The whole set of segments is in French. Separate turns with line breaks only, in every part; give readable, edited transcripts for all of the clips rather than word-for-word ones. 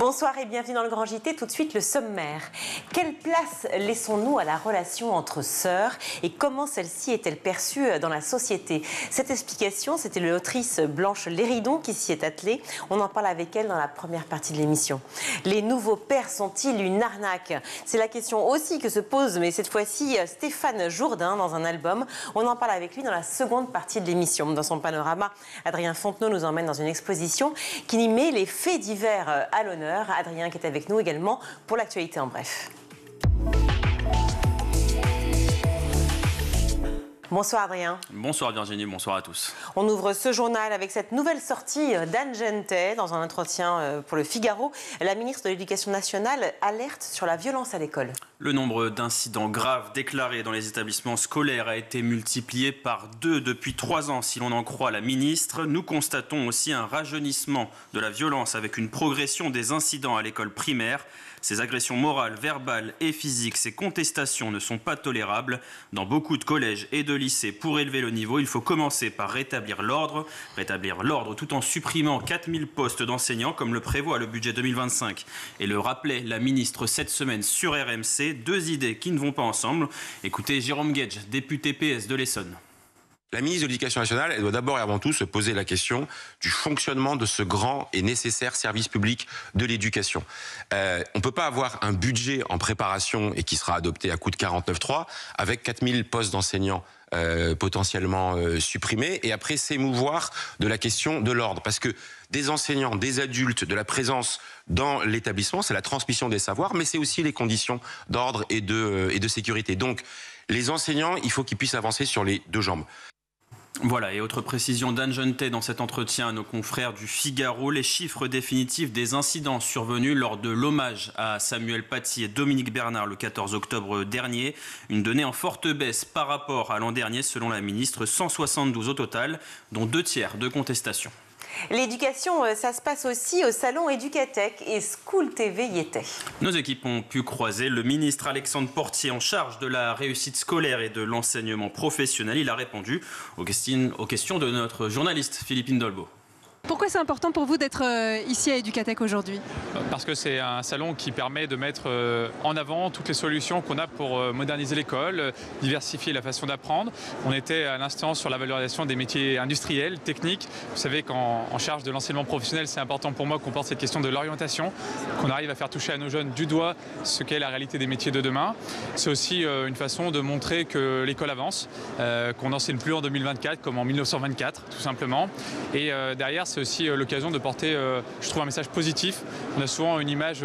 Bonsoir et bienvenue dans le Grand JT. Tout de suite, le sommaire. Quelle place laissons-nous à la relation entre sœurs et comment celle-ci est-elle perçue dans la société? Cette explication, c'était l'autrice Blanche Léridon qui s'y est attelée. On en parle avec elle dans la première partie de l'émission. Les nouveaux pères sont-ils une arnaque? C'est la question aussi que se pose, mais cette fois-ci, Stéphane Jourdain dans un album. On en parle avec lui dans la seconde partie de l'émission. Dans son panorama, Adrien Fontenot nous emmène dans une exposition qui y met les faits divers à l'honneur. Adrien qui est avec nous également pour l'actualité en bref. Bonsoir Adrien.
Bonsoir Virginie, bonsoir à tous.
On ouvre ce journal avec cette nouvelle sortie d'Anne Genetet dans un entretien pour le Figaro. La ministre de l'Éducation nationale alerte sur la violence à l'école.
Le nombre d'incidents graves déclarés dans les établissements scolaires a été multiplié par 2 depuis 3 ans, si l'on en croit la ministre. Nous constatons aussi un rajeunissement de la violence avec une progression des incidents à l'école primaire. Ces agressions morales, verbales et physiques, ces contestations ne sont pas tolérables. Dans beaucoup de collèges et de lycées, pour élever le niveau, il faut commencer par rétablir l'ordre tout en supprimant 4000 postes d'enseignants comme le prévoit le budget 2025. Et le rappelait la ministre cette semaine sur RMC, 2 idées qui ne vont pas ensemble. Écoutez Jérôme Guedj, député PS de l'Essonne.
La ministre de l'Éducation nationale, elle doit d'abord et avant tout se poser la question du fonctionnement de ce grand et nécessaire service public de l'éducation. On ne peut pas avoir un budget en préparation et qui sera adopté à coup de 49.3 avec 4000 postes d'enseignants potentiellement supprimés et après s'émouvoir de la question de l'ordre. Parce que des enseignants, des adultes, de la présence dans l'établissement, c'est la transmission des savoirs, mais c'est aussi les conditions d'ordre et de sécurité. Donc, les enseignants, il faut qu'ils puissent avancer sur les 2 jambes.
Voilà, et autre précision d'Anne Genetet dans cet entretien à nos confrères du Figaro, les chiffres définitifs des incidents survenus lors de l'hommage à Samuel Paty et Dominique Bernard le 14 octobre dernier. Une donnée en forte baisse par rapport à l'an dernier, selon la ministre, 172 au total, dont 2 tiers de contestation.
L'éducation, ça se passe aussi au salon Éducatech et School TV y était.
Nos équipes ont pu croiser le ministre Alexandre Portier en charge de la réussite scolaire et de l'enseignement professionnel. Il a répondu aux questions de notre journaliste Philippine Dolbeau.
Pourquoi c'est important pour vous d'être ici à Éducatech aujourd'hui?
Parce que c'est un salon qui permet de mettre en avant toutes les solutions qu'on a pour moderniser l'école, diversifier la façon d'apprendre. On était à l'instant sur la valorisation des métiers industriels, techniques. Vous savez qu'en charge de l'enseignement professionnel, c'est important pour moi qu'on porte cette question de l'orientation, qu'on arrive à faire toucher à nos jeunes du doigt ce qu'est la réalité des métiers de demain. C'est aussi une façon de montrer que l'école avance, qu'on n'enseigne plus en 2024 comme en 1924, tout simplement. Et derrière, c'est aussi l'occasion de porter, je trouve, un message positif. On a souvent une image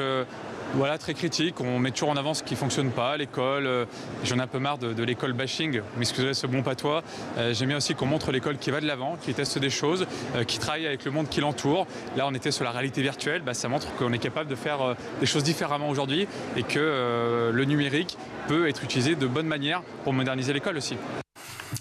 très critique, on met toujours en avant ce qui ne fonctionne pas à l'école. J'en ai un peu marre de l'école bashing, m'excusez ce bon patois. J'aime bien aussi qu'on montre l'école qui va de l'avant, qui teste des choses, qui travaille avec le monde qui l'entoure. Là, on était sur la réalité virtuelle, ça montre qu'on est capable de faire des choses différemment aujourd'hui et que le numérique peut être utilisé de bonne manière pour moderniser l'école aussi.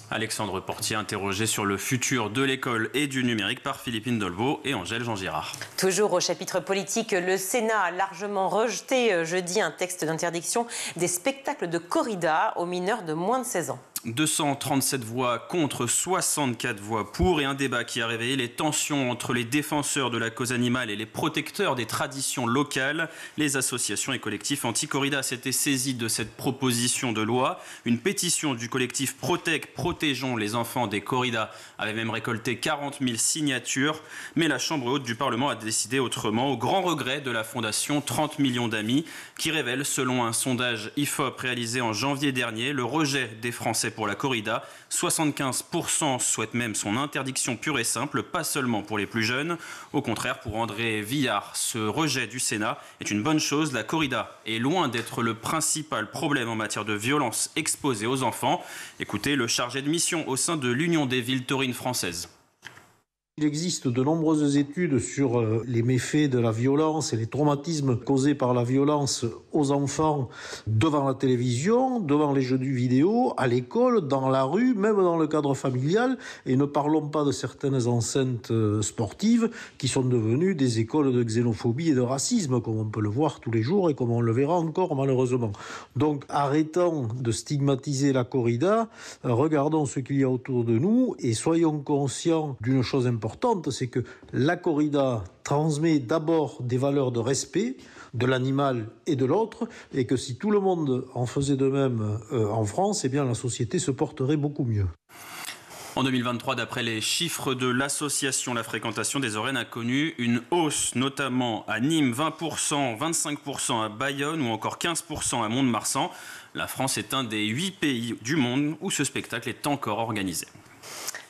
Alexandre Portier interrogé sur le futur de l'école et du numérique par Philippine Dolbeau et Angèle Jean-Girard.
Toujours au chapitre politique, le Sénat a largement rejeté jeudi un texte d'interdiction des spectacles de corrida aux mineurs de moins de 16 ans.
237 voix contre 64 voix pour et un débat qui a réveillé les tensions entre les défenseurs de la cause animale et les protecteurs des traditions locales. Les associations et collectifs anti-corrida s'étaient saisis de cette proposition de loi. Une pétition du collectif Protec, protégeons les enfants des corridas avait même récolté 40 000 signatures. Mais la Chambre haute du Parlement a décidé autrement, au grand regret de la fondation 30 millions d'amis, qui révèle, selon un sondage IFOP réalisé en janvier dernier, le rejet des Français pour la corrida. 75% souhaitent même son interdiction pure et simple, pas seulement pour les plus jeunes. Au contraire, pour André Villard, ce rejet du Sénat est une bonne chose. La corrida est loin d'être le principal problème en matière de violence exposée aux enfants. Écoutez le chargé de mission au sein de l'Union des villes taurines françaises.
Il existe de nombreuses études sur les méfaits de la violence et les traumatismes causés par la violence aux enfants devant la télévision, devant les jeux vidéo, à l'école, dans la rue, même dans le cadre familial. Et ne parlons pas de certaines enceintes sportives qui sont devenues des écoles de xénophobie et de racisme, comme on peut le voir tous les jours et comme on le verra encore malheureusement. Donc arrêtons de stigmatiser la corrida, regardons ce qu'il y a autour de nous et soyons conscients d'une chose importante, importante, c'est que la corrida transmet d'abord des valeurs de respect de l'animal et de l'autre, et que si tout le monde en faisait de même en France, eh bien la société se porterait beaucoup mieux.
En 2023, d'après les chiffres de l'association La Fréquentation des Orennes, a connu une hausse, notamment à Nîmes, 20%, 25% à Bayonne ou encore 15% à Mont-de-Marsan. La France est un des 8 pays du monde où ce spectacle est encore organisé.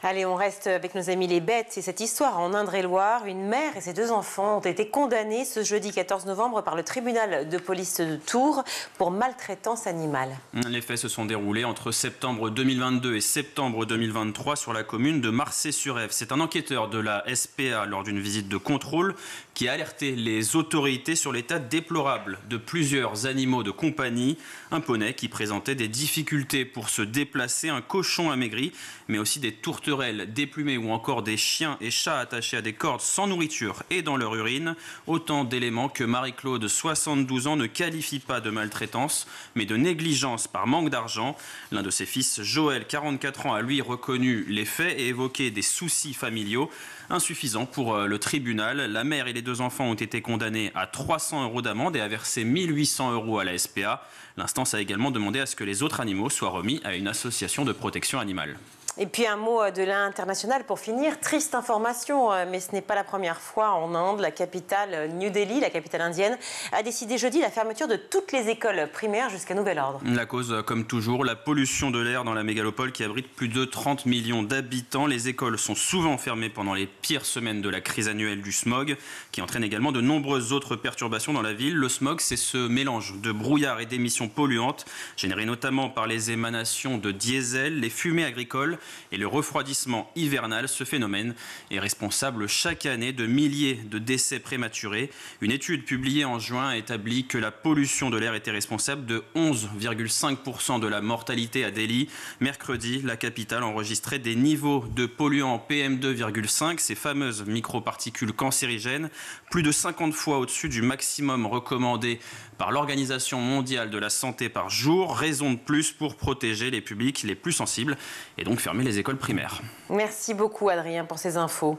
Allez, on reste avec nos amis les bêtes. C'est cette histoire en Indre-et-Loire. Une mère et ses 2 enfants ont été condamnés ce jeudi 14 novembre par le tribunal de police de Tours pour maltraitance animale.
Les faits se sont déroulés entre septembre 2022 et septembre 2023 sur la commune de Marcé-sur-Ève. C'est un enquêteur de la SPA lors d'une visite de contrôle qui a alerté les autorités sur l'état déplorable de plusieurs animaux de compagnie. Un poney qui présentait des difficultés pour se déplacer, un cochon amaigri, mais aussi des tourterelles déplumées ou encore des chiens et chats attachés à des cordes sans nourriture et dans leur urine. Autant d'éléments que Marie-Claude, 72 ans, ne qualifie pas de maltraitance, mais de négligence par manque d'argent. L'un de ses fils, Joël, 44 ans, a lui reconnu les faits et évoqué des soucis familiaux. Insuffisant pour le tribunal. La mère et les 2 enfants ont été condamnés à 300 € d'amende et à verser 1 800 € à la SPA. L'instance a également demandé à ce que les autres animaux soient remis à une association de protection animale.
Et puis un mot de l'international pour finir. Triste information, mais ce n'est pas la première fois en Inde. La capitale New Delhi, la capitale indienne, a décidé jeudi la fermeture de toutes les écoles primaires jusqu'à nouvel ordre.
La cause, comme toujours, la pollution de l'air dans la mégalopole qui abrite plus de 30 millions d'habitants. Les écoles sont souvent fermées pendant les pires semaines de la crise annuelle du smog, qui entraîne également de nombreuses autres perturbations dans la ville. Le smog, c'est ce mélange de brouillard et d'émissions polluantes, générées notamment par les émanations de diesel, les fumées agricoles et le refroidissement hivernal. Ce phénomène est responsable chaque année de milliers de décès prématurés. Une étude publiée en juin a établi que la pollution de l'air était responsable de 11,5% de la mortalité à Delhi. Mercredi, la capitale enregistrait des niveaux de polluants PM2,5, ces fameuses microparticules cancérigènes, plus de 50 fois au-dessus du maximum recommandé par l'Organisation mondiale de la santé par jour. Raison de plus pour protéger les publics les plus sensibles et donc fermer les écoles primaires.
Merci beaucoup Adrien pour ces infos.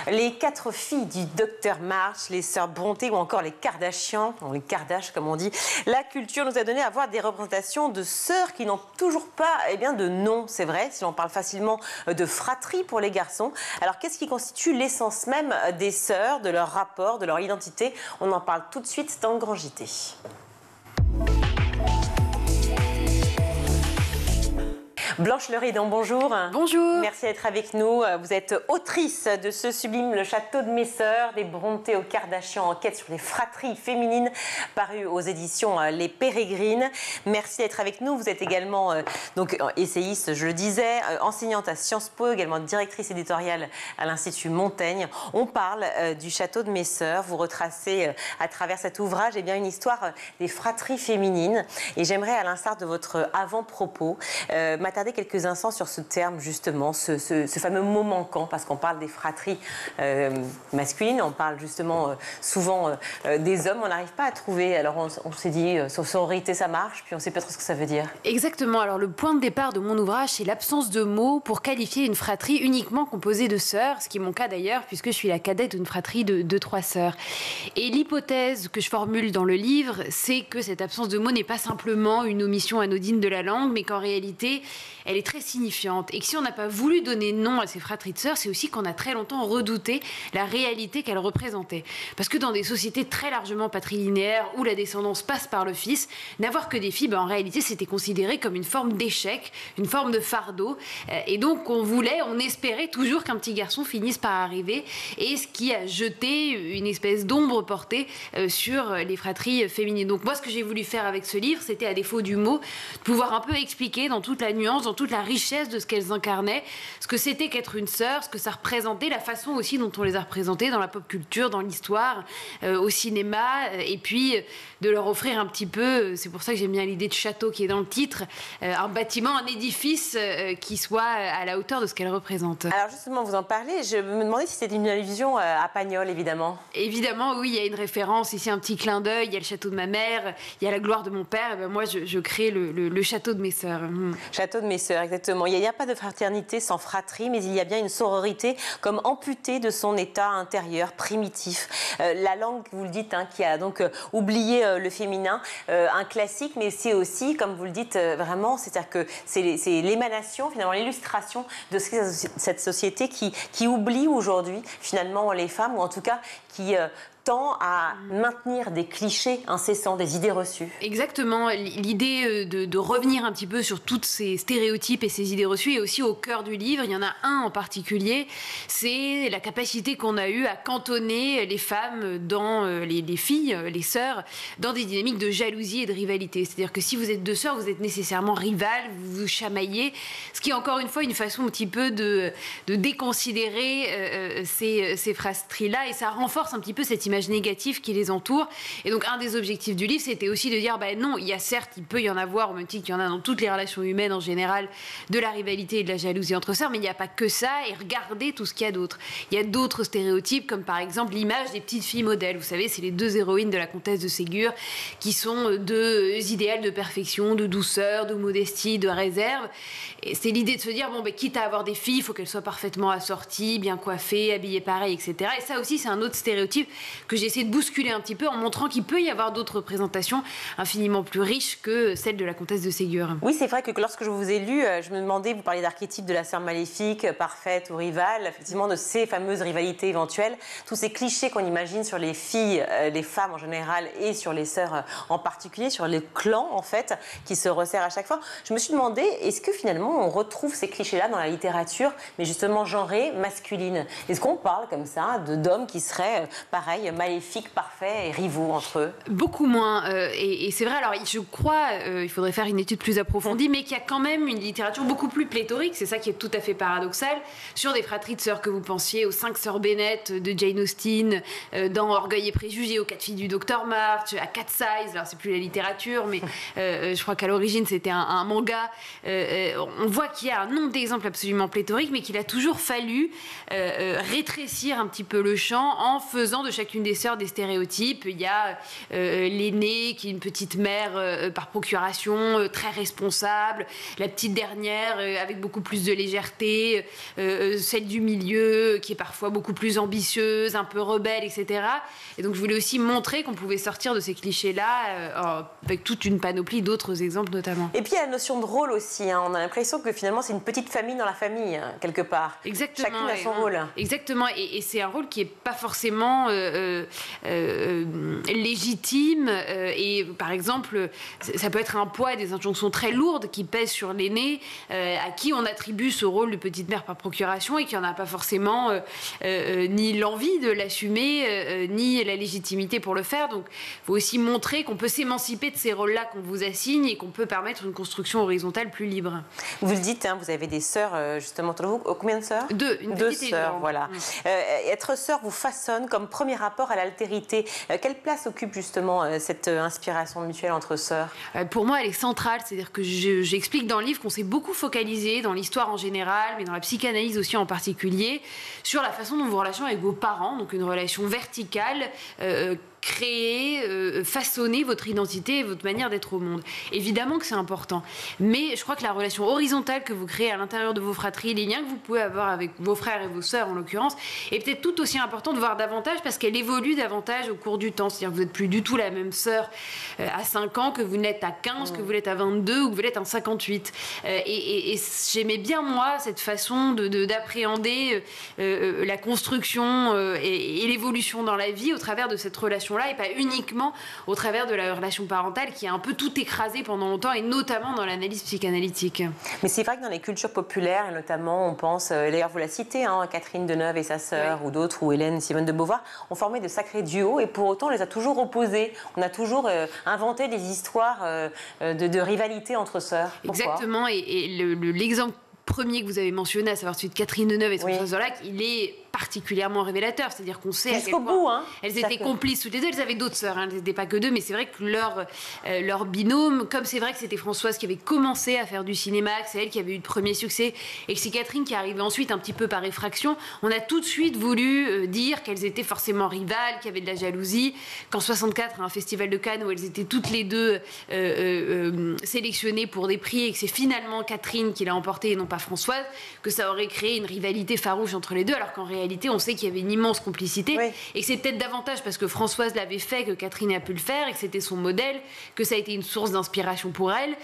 Les 4 filles du docteur March, les sœurs Brontë ou encore les Kardashian, les Kardash comme on dit, la culture nous a donné à voir des représentations de sœurs qui n'ont toujours pas de nom, c'est vrai, si l'on parle facilement de fratrie pour les garçons. Alors qu'est-ce qui constitue l'essence même des sœurs, de leur rapport, de leur identité? On en parle tout de suite dans le Grand JT. Blanche Leridon, bonjour.
Bonjour.
Merci d'être avec nous. Vous êtes autrice de ce sublime Le Château de mes sœurs, des Brontë aux Kardashian, enquête sur les fratries féminines, paru aux éditions Les Pérégrines. Merci d'être avec nous. Vous êtes également donc essayiste, je le disais, enseignante à Sciences Po, également directrice éditoriale à l'Institut Montaigne. On parle du Château de mes sœurs. Vous retracez à travers cet ouvrage une histoire des fratries féminines. Et j'aimerais, à l'instar de votre avant-propos, m'attarder quelques instants sur ce terme, justement, ce fameux mot manquant, parce qu'on parle des fratries masculines, on parle justement souvent des hommes, on n'arrive pas à trouver. Alors on s'est dit, sororité ça marche, puis on ne sait pas trop ce que ça veut dire.
Exactement, alors le point de départ de mon ouvrage, c'est l'absence de mots pour qualifier une fratrie uniquement composée de sœurs, ce qui est mon cas d'ailleurs, puisque je suis la cadette d'une fratrie de 3 sœurs. Et l'hypothèse que je formule dans le livre, c'est que cette absence de mots n'est pas simplement une omission anodine de la langue, mais qu'en réalité, elle est très signifiante. Et que si on n'a pas voulu donner nom à ces fratries de sœurs, c'est aussi qu'on a très longtemps redouté la réalité qu'elles représentaient. Parce que dans des sociétés très largement patrilinéaires, où la descendance passe par le fils, n'avoir que des filles, en réalité, c'était considéré comme une forme d'échec, une forme de fardeau. Et donc, on espérait toujours qu'un petit garçon finisse par arriver. Et ce qui a jeté une espèce d'ombre portée sur les fratries féminines. Donc moi, ce que j'ai voulu faire avec ce livre, c'était, à défaut du mot, de pouvoir un peu expliquer dans toute la nuance, dans toute la richesse de ce qu'elles incarnaient, ce que c'était qu'être une sœur, ce que ça représentait, la façon aussi dont on les a représentées dans la pop culture, dans l'histoire, au cinéma, et puis de leur offrir un petit peu, c'est pour ça que j'aime bien l'idée de château qui est dans le titre, un bâtiment, un édifice qui soit à la hauteur de ce qu'elles représentent.
Alors justement, vous en parlez, je me demandais si c'était une allusion à Pagnol, évidemment.
Évidemment, oui, il y a une référence, ici un petit clin d'œil, il y a le château de ma mère, il y a la gloire de mon père, et moi je crée le château de mes sœurs.
Château de mes sœurs, exactement. Il n'y a pas de fraternité sans fratrie, mais il y a bien une sororité comme amputée de son état intérieur primitif. La langue, vous le dites, qui a donc oublié le féminin, un classique, mais c'est aussi, comme vous le dites, vraiment, c'est-à-dire que c'est l'émanation, finalement, l'illustration de cette société qui oublie aujourd'hui, finalement, les femmes, ou en tout cas qui tend à maintenir des clichés incessants, des idées reçues.
Exactement. L'idée de revenir un petit peu sur toutes ces stéréotypes et ces idées reçues est aussi au cœur du livre. Il y en a un en particulier, c'est la capacité qu'on a eue à cantonner les femmes, les filles, les sœurs, dans des dynamiques de jalousie et de rivalité. C'est-à-dire que si vous êtes deux sœurs, vous êtes nécessairement rivales, vous vous chamaillez, ce qui est encore une fois une façon un petit peu de déconsidérer ces fratries-là, et ça renforce un petit peu cette image négative qui les entoure. Et donc un des objectifs du livre, c'était aussi de dire non, il y a certes, il peut y en avoir, au même titre qu'il y en a dans toutes les relations humaines en général, de la rivalité et de la jalousie entre sœurs, mais il n'y a pas que ça, et regardez tout ce qu'il y a d'autre. Il y a d'autres stéréotypes, comme par exemple l'image des petites filles modèles. Vous savez, c'est les deux héroïnes de la comtesse de Ségur, qui sont deux idéales de perfection, de douceur, de modestie, de réserve. Et c'est l'idée de se dire, quitte à avoir des filles, il faut qu'elles soient parfaitement assorties, bien coiffées, habillées pareil, etc. Et ça aussi, c'est un autre stéréotype que j'ai essayé de bousculer un petit peu en montrant qu'il peut y avoir d'autres représentations infiniment plus riches que celle de la comtesse de Ségur.
Oui, c'est vrai que lorsque je vous ai lu, je me demandais, vous parliez d'archétype de la sœur maléfique, parfaite ou rivale, effectivement de ces fameuses rivalités éventuelles, tous ces clichés qu'on imagine sur les filles, les femmes en général et sur les sœurs en particulier, sur les clans en fait, qui se resserrent à chaque fois. Je me suis demandé, est-ce que finalement on retrouve ces clichés-là dans la littérature, mais justement genrée, masculine? Est-ce qu'on parle comme ça d'hommes qui seraient, pareil, maléfiques, parfaits et rivaux entre eux?
Beaucoup moins. Et c'est vrai, alors je crois, il faudrait faire une étude plus approfondie, mais qu'il y a quand même une littérature beaucoup plus pléthorique, c'est ça qui est tout à fait paradoxal, sur des fratries de sœurs que vous pensiez aux 5 sœurs Bennett de Jane Austen, dans Orgueil et préjugés, aux 4 filles du Dr March, à Cat Size, alors c'est plus la littérature, mais je crois qu'à l'origine c'était un manga. On voit qu'il y a un nombre d'exemples absolument pléthoriques, mais qu'il a toujours fallu rétrécir un petit peu le champ en faisant de chacune des sœurs des stéréotypes. Il y a l'aînée qui est une petite mère par procuration, très responsable, la petite dernière avec beaucoup plus de légèreté, celle du milieu qui est parfois beaucoup plus ambitieuse, un peu rebelle, etc. Et donc je voulais aussi montrer qu'on pouvait sortir de ces clichés-là avec toute une panoplie d'autres exemples notamment.
Et puis il y a la notion de rôle aussi, on a l'impression que finalement c'est une petite famille dans la famille, quelque part.
Exactement.
Chacune a son rôle.
Exactement, et c'est un rôle qui n'est pas forcément légitime, et par exemple ça peut être un poids et des injonctions très lourdes qui pèsent sur l'aîné, à qui on attribue ce rôle de petite mère par procuration et qui n'en a pas forcément ni l'envie de l'assumer, ni la légitimité pour le faire. Donc il faut aussi montrer qu'on peut s'émanciper de ces rôles-là qu'on vous assigne et qu'on peut permettre une construction horizontale plus libre.
Vous le dites, vous avez des sœurs justement entre vous. Combien de sœurs?
Deux
sœurs, voilà. Être sœur vous façonne comme premier rapport à l'altérité. Quelle place occupe justement cette inspiration mutuelle entre sœurs?
Pour moi, elle est centrale. C'est-à-dire que j'explique dans le livre qu'on s'est beaucoup focalisé dans l'histoire en général, mais dans la psychanalyse aussi en particulier, sur la façon dont vous relationnez avec vos parents, donc une relation verticale, créer, façonner votre identité et votre manière d'être au monde. Évidemment que c'est important, mais je crois que la relation horizontale que vous créez à l'intérieur de vos fratries, les liens que vous pouvez avoir avec vos frères et vos sœurs en l'occurrence, est peut-être tout aussi importante, voire davantage, parce qu'elle évolue davantage au cours du temps. C'est-à-dire que vous n'êtes plus du tout la même sœur à 5 ans que vous n'êtes à 15, que vous l'êtes à 22 ou que vous l'êtes à 58. Et j'aimais bien, moi, cette façon d'appréhender la construction et l'évolution dans la vie au travers de cette relation et pas uniquement au travers de la relation parentale qui a un peu tout écrasé pendant longtemps, et notamment dans l'analyse psychanalytique.
Mais c'est vrai que dans les cultures populaires, et notamment on pense, d'ailleurs vous la citez, Catherine Deneuve et sa sœur, oui, ou d'autres, ou Hélène Simone de Beauvoir, ont formé de sacrés duos, et pour autant on les a toujours opposés. On a toujours inventé des histoires de rivalité entre sœurs. Pourquoi?
Exactement, et l'exemple premier que vous avez mentionné, à savoir celui de Catherine Deneuve et son frère Zorlac, il est particulièrement révélateur. C'est-à-dire qu'on sait à quel
jusqu'au
point
bout, hein,
elles étaient complices toutes les deux. Elles avaient d'autres sœurs, elles n'étaient pas que deux, mais c'est vrai que leur binôme, comme c'est vrai que c'était Françoise qui avait commencé à faire du cinéma, que c'est elle qui avait eu le premier succès, et que c'est Catherine qui arrivait ensuite un petit peu par effraction, on a tout de suite voulu dire qu'elles étaient forcément rivales, qu'il y avait de la jalousie, qu'en 64, à un festival de Cannes où elles étaient toutes les deux sélectionnées pour des prix, et que c'est finalement Catherine qui l'a emporté et non pas Françoise, que ça aurait créé une rivalité farouche entre les deux, alors qu'en réalité, on sait qu'il y avait une immense complicité, et que c'est peut-être davantage parce que Françoise l'avait fait que Catherine a pu le faire, et que c'était son modèle, que ça a été une source d'inspiration pour elle.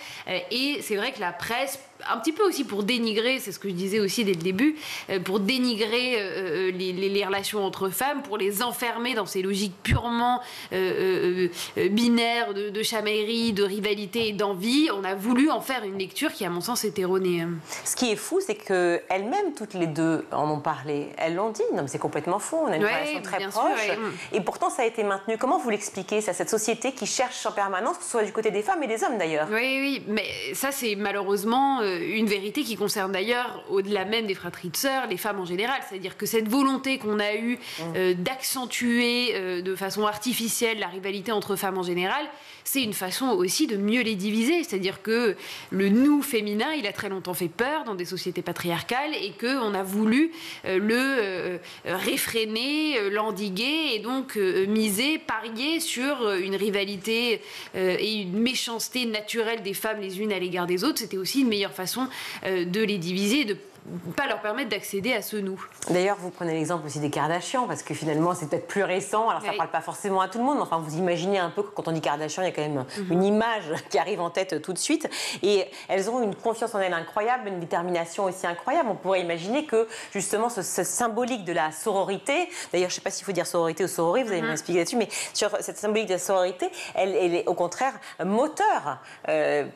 Et c'est vrai que la presse, un petit peu aussi pour dénigrer, c'est ce que je disais aussi dès le début, pour dénigrer les relations entre femmes, pour les enfermer dans ces logiques purement binaires de chamaillerie, de rivalité et d'envie, on a voulu en faire une lecture qui, à mon sens, est erronée.
Ce qui est fou, c'est qu'elles-mêmes, toutes les deux, en ont parlé. Elles l'ont dit, non mais c'est complètement faux, on a une relation très proche. Sûr, et pourtant, ça a été maintenu. Comment vous l'expliquez, ça, cette société qui cherche en permanence, que ce soit du côté des femmes et des hommes d'ailleurs?
Oui, mais ça, c'est malheureusement une vérité qui concerne d'ailleurs, au-delà même des fratries de sœurs, les femmes en général. C'est-à-dire que cette volonté qu'on a eue d'accentuer de façon artificielle la rivalité entre femmes en général, c'est une façon aussi de mieux les diviser. C'est-à-dire que le nous féminin, il a très longtemps fait peur dans des sociétés patriarcales, et qu'on a voulu le réfréner, l'endiguer, et donc parier sur une rivalité et une méchanceté naturelle des femmes les unes à l'égard des autres. C'était aussi une meilleure façon de les diviser, de pas leur permettre d'accéder à ce nous.
D'ailleurs, vous prenez l'exemple aussi des Kardashians, parce que finalement, c'est peut-être plus récent. Alors, ça ne parle pas forcément à tout le monde, mais enfin, vous imaginez un peu que quand on dit Kardashian, il y a quand même une image qui arrive en tête tout de suite. Et elles ont une confiance en elles incroyable, une détermination aussi incroyable. On pourrait imaginer que, justement, ce symbolique de la sororité, d'ailleurs, je ne sais pas s'il faut dire sororité ou sororie, vous allez m'expliquer là-dessus, mais sur cette symbolique de la sororité, elle est au contraire moteur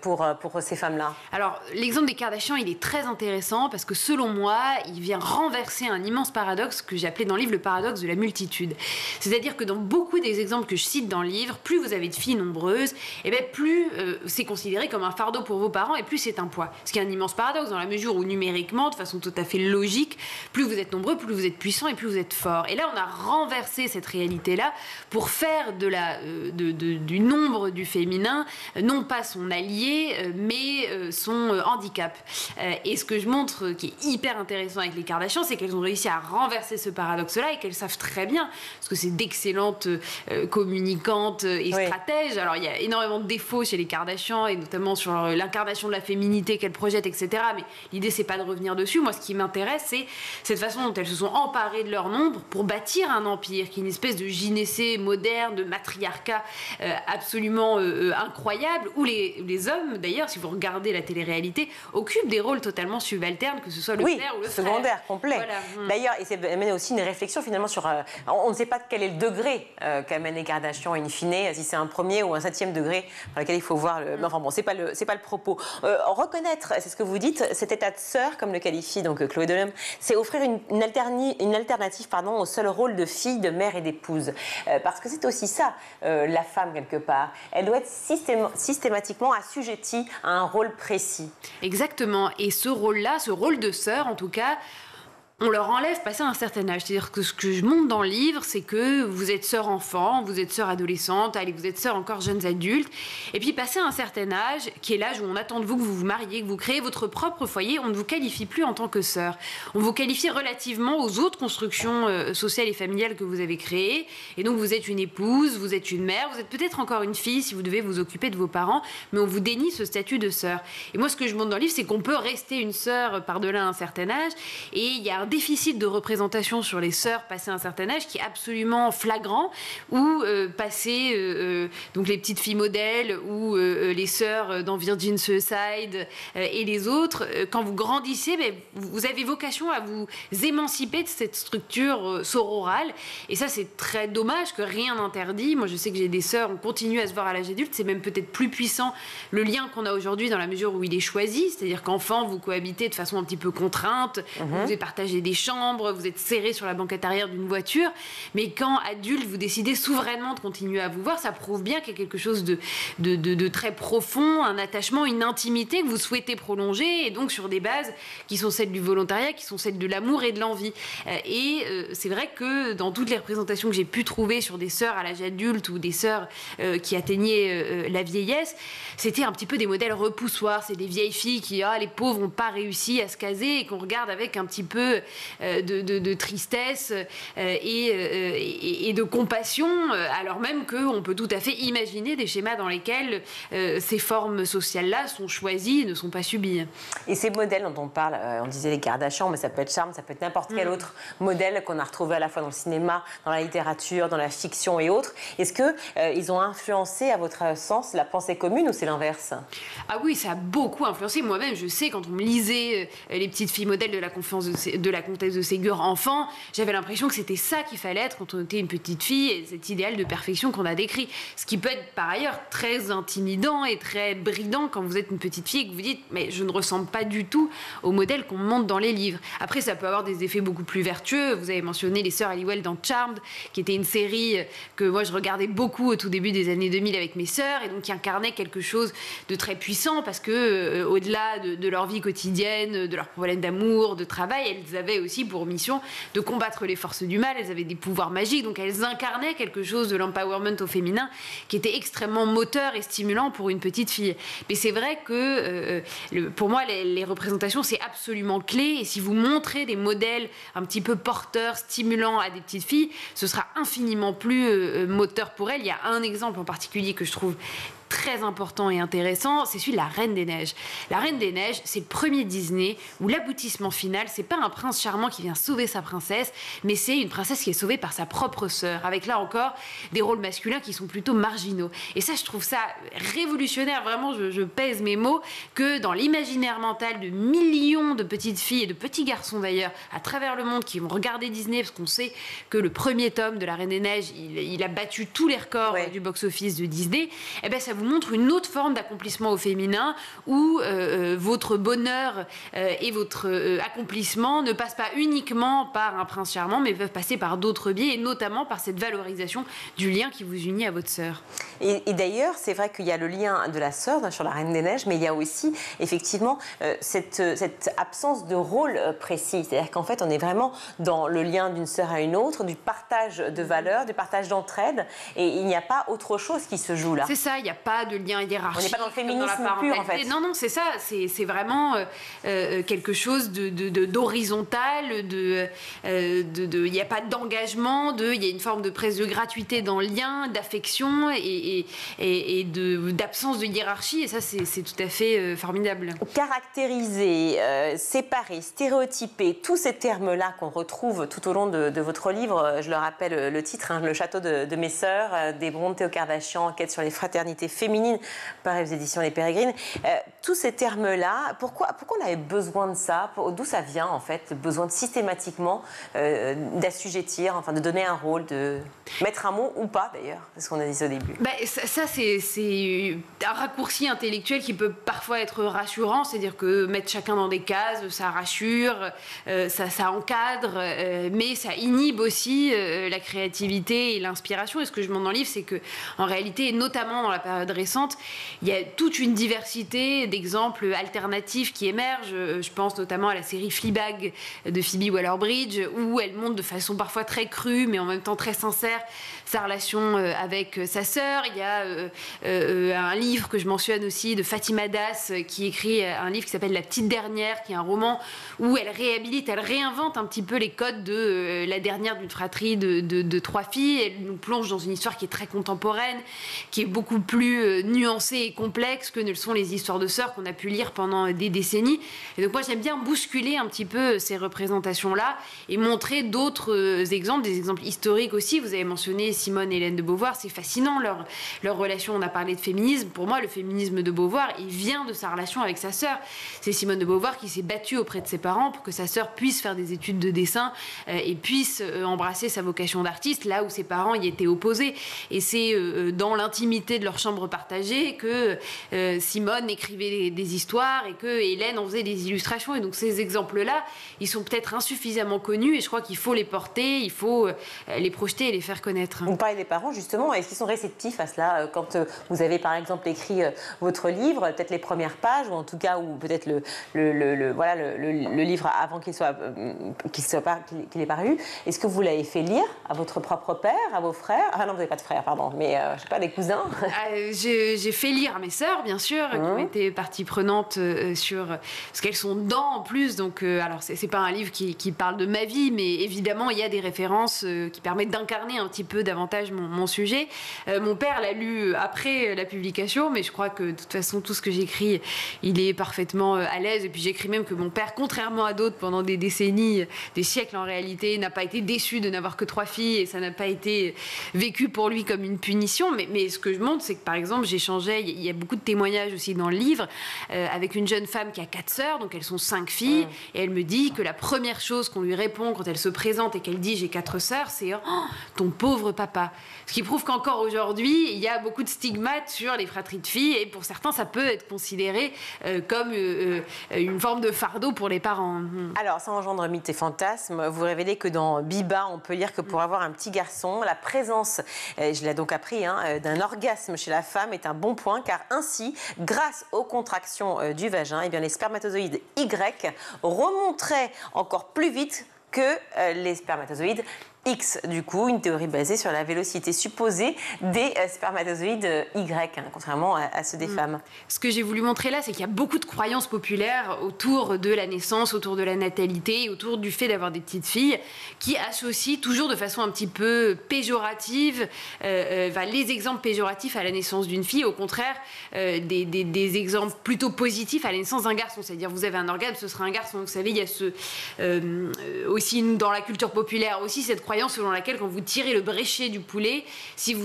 pour ces femmes-là.
Alors, l'exemple des Kardashians, il est très intéressant, parce que selon moi, il vient renverser un immense paradoxe que j'ai appelé dans le livre le paradoxe de la multitude. C'est-à-dire que dans beaucoup des exemples que je cite dans le livre, plus vous avez de filles nombreuses, et bien plus c'est considéré comme un fardeau pour vos parents, et plus c'est un poids. Ce qui est un immense paradoxe, dans la mesure où numériquement, de façon tout à fait logique, plus vous êtes nombreux, plus vous êtes puissants et plus vous êtes forts. Et là, on a renversé cette réalité-là pour faire du nombre du féminin, non pas son allié, mais son handicap. Et ce que je montre, qui est hyper intéressant avec les Kardashians, c'est qu'elles ont réussi à renverser ce paradoxe-là, et qu'elles savent très bien, parce que c'est d'excellentes communicantes et stratèges. Alors, il y a énormément de défauts chez les Kardashians, et notamment sur l'incarnation de la féminité qu'elles projettent, etc. Mais l'idée, c'est pas de revenir dessus. Moi, ce qui m'intéresse, c'est cette façon dont elles se sont emparées de leur nombre pour bâtir un empire, qui est une espèce de gynécée moderne, de matriarcat absolument incroyable, où les hommes, d'ailleurs, si vous regardez la télé-réalité, occupent des rôles totalement subalternes, que ce soit le père ou le frère.
Secondaire, complet. Voilà. D'ailleurs, et ça amène aussi une réflexion finalement sur... on ne sait pas quel est le degré qu'amène les Kardashians in fine, si c'est un premier ou un 7e degré par lequel il faut voir... Enfin bon, c'est pas le propos. Reconnaître, c'est ce que vous dites, cet état de sœur, comme le qualifie donc Chloé Delhomme, c'est offrir une alternative au seul rôle de fille, de mère et d'épouse. Parce que c'est aussi ça, la femme, quelque part. Elle doit être systématiquement assujettie à un rôle précis.
Exactement. Et ce rôle-là, ce rôle de sœur, en tout cas, on leur enlève passé un certain âge. C'est-à-dire que ce que je montre dans le livre, c'est que vous êtes sœur enfant, vous êtes sœur adolescente, allez, vous êtes sœur encore jeunes adultes. Et puis, passé un certain âge, qui est l'âge où on attend de vous que vous vous mariez, que vous créez votre propre foyer, on ne vous qualifie plus en tant que sœur. On vous qualifie relativement aux autres constructions sociales et familiales que vous avez créées. Et donc, vous êtes une épouse, vous êtes une mère, vous êtes peut-être encore une fille si vous devez vous occuper de vos parents, mais on vous dénie ce statut de sœur. Et moi, ce que je montre dans le livre, c'est qu'on peut rester une sœur par-delà un certain âge. Et il y a un déficit de représentation sur les sœurs passé un certain âge qui est absolument flagrant, où donc les petites filles modèles ou les sœurs dans Virgin Suicide et les autres, quand vous grandissez, vous avez vocation à vous émanciper de cette structure sororale, et ça c'est très dommage, que rien n'interdit. Moi je sais que j'ai des sœurs, on continue à se voir à l'âge adulte, c'est même peut-être plus puissant le lien qu'on a aujourd'hui dans la mesure où il est choisi, c'est-à-dire qu'enfant vous cohabitez de façon un petit peu contrainte, vous devez partager des chambres, vous êtes serré sur la banquette arrière d'une voiture, mais quand adulte, vous décidez souverainement de continuer à vous voir, ça prouve bien qu'il y a quelque chose de très profond, un attachement, une intimité que vous souhaitez prolonger, et donc sur des bases qui sont celles du volontariat, qui sont celles de l'amour et de l'envie. C'est vrai que dans toutes les représentations que j'ai pu trouver sur des sœurs à l'âge adulte ou des sœurs qui atteignaient la vieillesse, c'était un petit peu des modèles repoussoirs. C'est des vieilles filles qui, les pauvres, n'ont pas réussi à se caser et qu'on regarde avec un petit peu de tristesse et de compassion, alors même qu'on peut tout à fait imaginer des schémas dans lesquels ces formes sociales-là sont choisies et ne sont pas subies.
Et ces modèles dont on parle, on disait les Kardashians, mais ça peut être Charme, ça peut être n'importe quel autre modèle qu'on a retrouvé à la fois dans le cinéma, dans la littérature, dans la fiction et autres. Est-ce qu'ils ont influencé, à votre sens, la pensée commune ou c'est l'inverse?
Ah oui, ça a beaucoup influencé. Moi-même, je sais, quand on me lisait les petites filles modèles de la comtesse de Ségur enfant, j'avais l'impression que c'était ça qu'il fallait être quand on était une petite fille, et cet idéal de perfection qu'on a décrit. Ce qui peut être par ailleurs très intimidant et très bridant quand vous êtes une petite fille et que vous dites « mais je ne ressemble pas du tout au modèle qu'on me montre dans les livres ». Après, ça peut avoir des effets beaucoup plus vertueux. Vous avez mentionné les sœurs Halliwell dans Charmed, qui était une série que moi je regardais beaucoup au tout début des années 2000 avec mes sœurs, et donc qui incarnait quelque chose de très puissant parce que au-delà de leur vie quotidienne, de leurs problèmes d'amour, de travail, elles avaient aussi pour mission de combattre les forces du mal. Elles avaient des pouvoirs magiques, donc elles incarnaient quelque chose de l'empowerment au féminin qui était extrêmement moteur et stimulant pour une petite fille. Mais c'est vrai que pour moi les représentations c'est absolument clé, et si vous montrez des modèles un petit peu porteurs, stimulants à des petites filles, ce sera infiniment plus moteur pour elles. Il y a un exemple en particulier que je trouve très important et intéressant, c'est celui de la Reine des Neiges. La Reine des Neiges, c'est le premier Disney où l'aboutissement final, c'est pas un prince charmant qui vient sauver sa princesse, mais c'est une princesse qui est sauvée par sa propre sœur, avec là encore des rôles masculins qui sont plutôt marginaux. Et ça, je trouve ça révolutionnaire, vraiment, je pèse mes mots, que dans l'imaginaire mental de millions de petites filles et de petits garçons d'ailleurs, à travers le monde, qui vont regarder Disney, parce qu'on sait que le premier tome de la Reine des Neiges, il a battu tous les records du box-office de Disney, et ben ça vous montre une autre forme d'accomplissement au féminin où votre bonheur et votre accomplissement ne passent pas uniquement par un prince charmant, mais peuvent passer par d'autres biais, et notamment par cette valorisation du lien qui vous unit à votre sœur.
Et d'ailleurs, c'est vrai qu'il y a le lien de la sœur sur la Reine des Neiges, mais il y a aussi effectivement cette absence de rôle précis. C'est-à-dire qu'en fait, on est vraiment dans le lien d'une sœur à une autre, du partage de valeurs, du partage d'entraide, et il n'y a pas autre chose qui se joue là.
C'est ça, il n'y a pas de lien hiérarchique.
On n'est pas dans le féminisme pur, en fait.
Non, c'est ça. C'est vraiment quelque chose d'horizontal. Il n'y a pas d'engagement. Il y a une forme de presque de gratuité dans le lien, d'affection et d'absence de hiérarchie. Et ça, c'est tout à fait formidable.
Caractériser, séparer, stéréotyper, tous ces termes-là qu'on retrouve tout au long de votre livre. Je le rappelle, le titre, Le château de mes sœurs, des Brontë aux Kardashians, enquête sur les fraternités féminine par les éditions Les Pérégrines. Tous ces termes-là, pourquoi on avait besoin de ça? D'où ça vient, en fait, le besoin de systématiquement d'assujettir, enfin de donner un rôle, de mettre un mot ou pas, d'ailleurs? C'est ce qu'on a dit au début.
Ça c'est un raccourci intellectuel qui peut parfois être rassurant, c'est-à-dire que mettre chacun dans des cases, ça rassure, ça encadre, mais ça inhibe aussi la créativité et l'inspiration. Et ce que je montre dans le livre, c'est qu'en réalité, notamment dans la période récente, il y a toute une diversité d'exemples alternatifs qui émergent. Je pense notamment à la série Fleabag de Phoebe Waller-Bridge, où elle montre de façon parfois très crue, mais en même temps très sincère, sa relation avec sa sœur. Il y a un livre que je mentionne aussi de Fatima Das, qui écrit un livre qui s'appelle La Petite Dernière, qui est un roman où elle réhabilite, elle réinvente un petit peu les codes de la dernière d'une fratrie de trois filles. Elle nous plonge dans une histoire qui est très contemporaine, qui est beaucoup plus nuancée et complexe que ne le sont les histoires de sœurs qu'on a pu lire pendant des décennies. Et donc moi j'aime bien bousculer un petit peu ces représentations-là et montrer d'autres exemples, des exemples historiques aussi. Vous avez mentionné Simone et Hélène de Beauvoir, c'est fascinant leur relation. On a parlé de féminisme. Pour moi, le féminisme de Beauvoir, il vient de sa relation avec sa sœur. C'est Simone de Beauvoir qui s'est battue auprès de ses parents pour que sa sœur puisse faire des études de dessin et puisse embrasser sa vocation d'artiste, là où ses parents y étaient opposés. Et c'est dans l'intimité de leur chambre livres partagés, que Simone écrivait des histoires et que Hélène en faisait des illustrations. Et donc ces exemples-là, ils sont peut-être insuffisamment connus et je crois qu'il faut les porter, il faut les projeter et les faire connaître.
Vous parlez des parents, justement. Est-ce qu'ils sont réceptifs à cela quand vous avez, par exemple, écrit votre livre, peut-être les premières pages, ou en tout cas, ou peut-être le livre avant qu'il ait paru. Est-ce que vous l'avez fait lire à votre propre père, à vos frères? Ah non, vous n'avez pas de frères, pardon, mais je sais pas, des cousins.
J'ai fait lire à mes sœurs, bien sûr, qui ont été partie prenante sur ce qu'elles sont dedans en plus. Donc, alors, c'est pas un livre qui parle de ma vie, mais évidemment, il y a des références qui permettent d'incarner un petit peu davantage mon sujet. Mon père l'a lu après la publication, mais je crois que de toute façon, tout ce que j'écris, il est parfaitement à l'aise. Et puis j'écris même que mon père, contrairement à d'autres pendant des décennies, des siècles en réalité, n'a pas été déçu de n'avoir que 3 filles et ça n'a pas été vécu pour lui comme une punition. Mais ce que je montre, c'est que par exemple, j'échangeais, il y a beaucoup de témoignages aussi dans le livre, avec une jeune femme qui a 4 sœurs, donc elles sont 5 filles, et elle me dit que la première chose qu'on lui répond quand elle se présente et qu'elle dit j'ai 4 sœurs, c'est oh, ton pauvre papa. Ce qui prouve qu'encore aujourd'hui, il y a beaucoup de stigmates sur les fratries de filles et pour certains, ça peut être considéré comme une forme de fardeau pour les parents.
Alors, ça engendre mythes et fantasmes. Vous révélez que dans Biba, on peut lire que pour avoir un petit garçon, la présence, je l'ai donc appris, d'un orgasme chez la femme est un bon point, car ainsi, grâce aux contractions du vagin, eh bien, les spermatozoïdes Y remonteraient encore plus vite que les spermatozoïdes X, du coup, une théorie basée sur la vélocité supposée des spermatozoïdes Y, contrairement à ceux des femmes.
Ce que j'ai voulu montrer là, c'est qu'il y a beaucoup de croyances populaires autour de la naissance, autour de la natalité, autour du fait d'avoir des petites filles, qui associent toujours de façon un petit peu péjorative les exemples péjoratifs à la naissance d'une fille, au contraire, des exemples plutôt positifs à la naissance d'un garçon. C'est-à-dire, vous avez un orgasme, ce sera un garçon. Vous savez, il y a aussi, dans la culture populaire, aussi cette croyance selon laquelle quand vous tirez le bréchet du poulet, si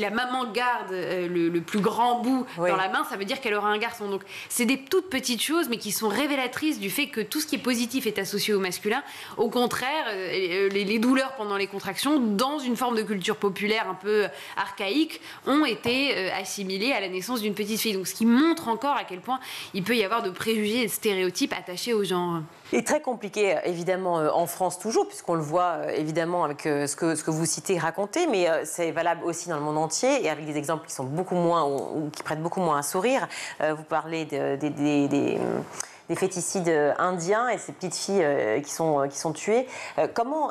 la maman garde le plus grand bout dans la main, ça veut dire qu'elle aura un garçon. Donc c'est des toutes petites choses mais qui sont révélatrices du fait que tout ce qui est positif est associé au masculin. Au contraire, les douleurs pendant les contractions, dans une forme de culture populaire un peu archaïque, ont été assimilées à la naissance d'une petite fille. Donc ce qui montre encore à quel point il peut y avoir de préjugés et de stéréotypes attachés au genre.
Et très compliqué, évidemment, en France toujours, puisqu'on le voit, évidemment, avec ce que vous citez, racontez, mais c'est valable aussi dans le monde entier, et avec des exemples qui sont beaucoup moins, ou qui prêtent beaucoup moins à sourire. Vous parlez des féticides indiens et ces petites filles qui sont tuées. Comment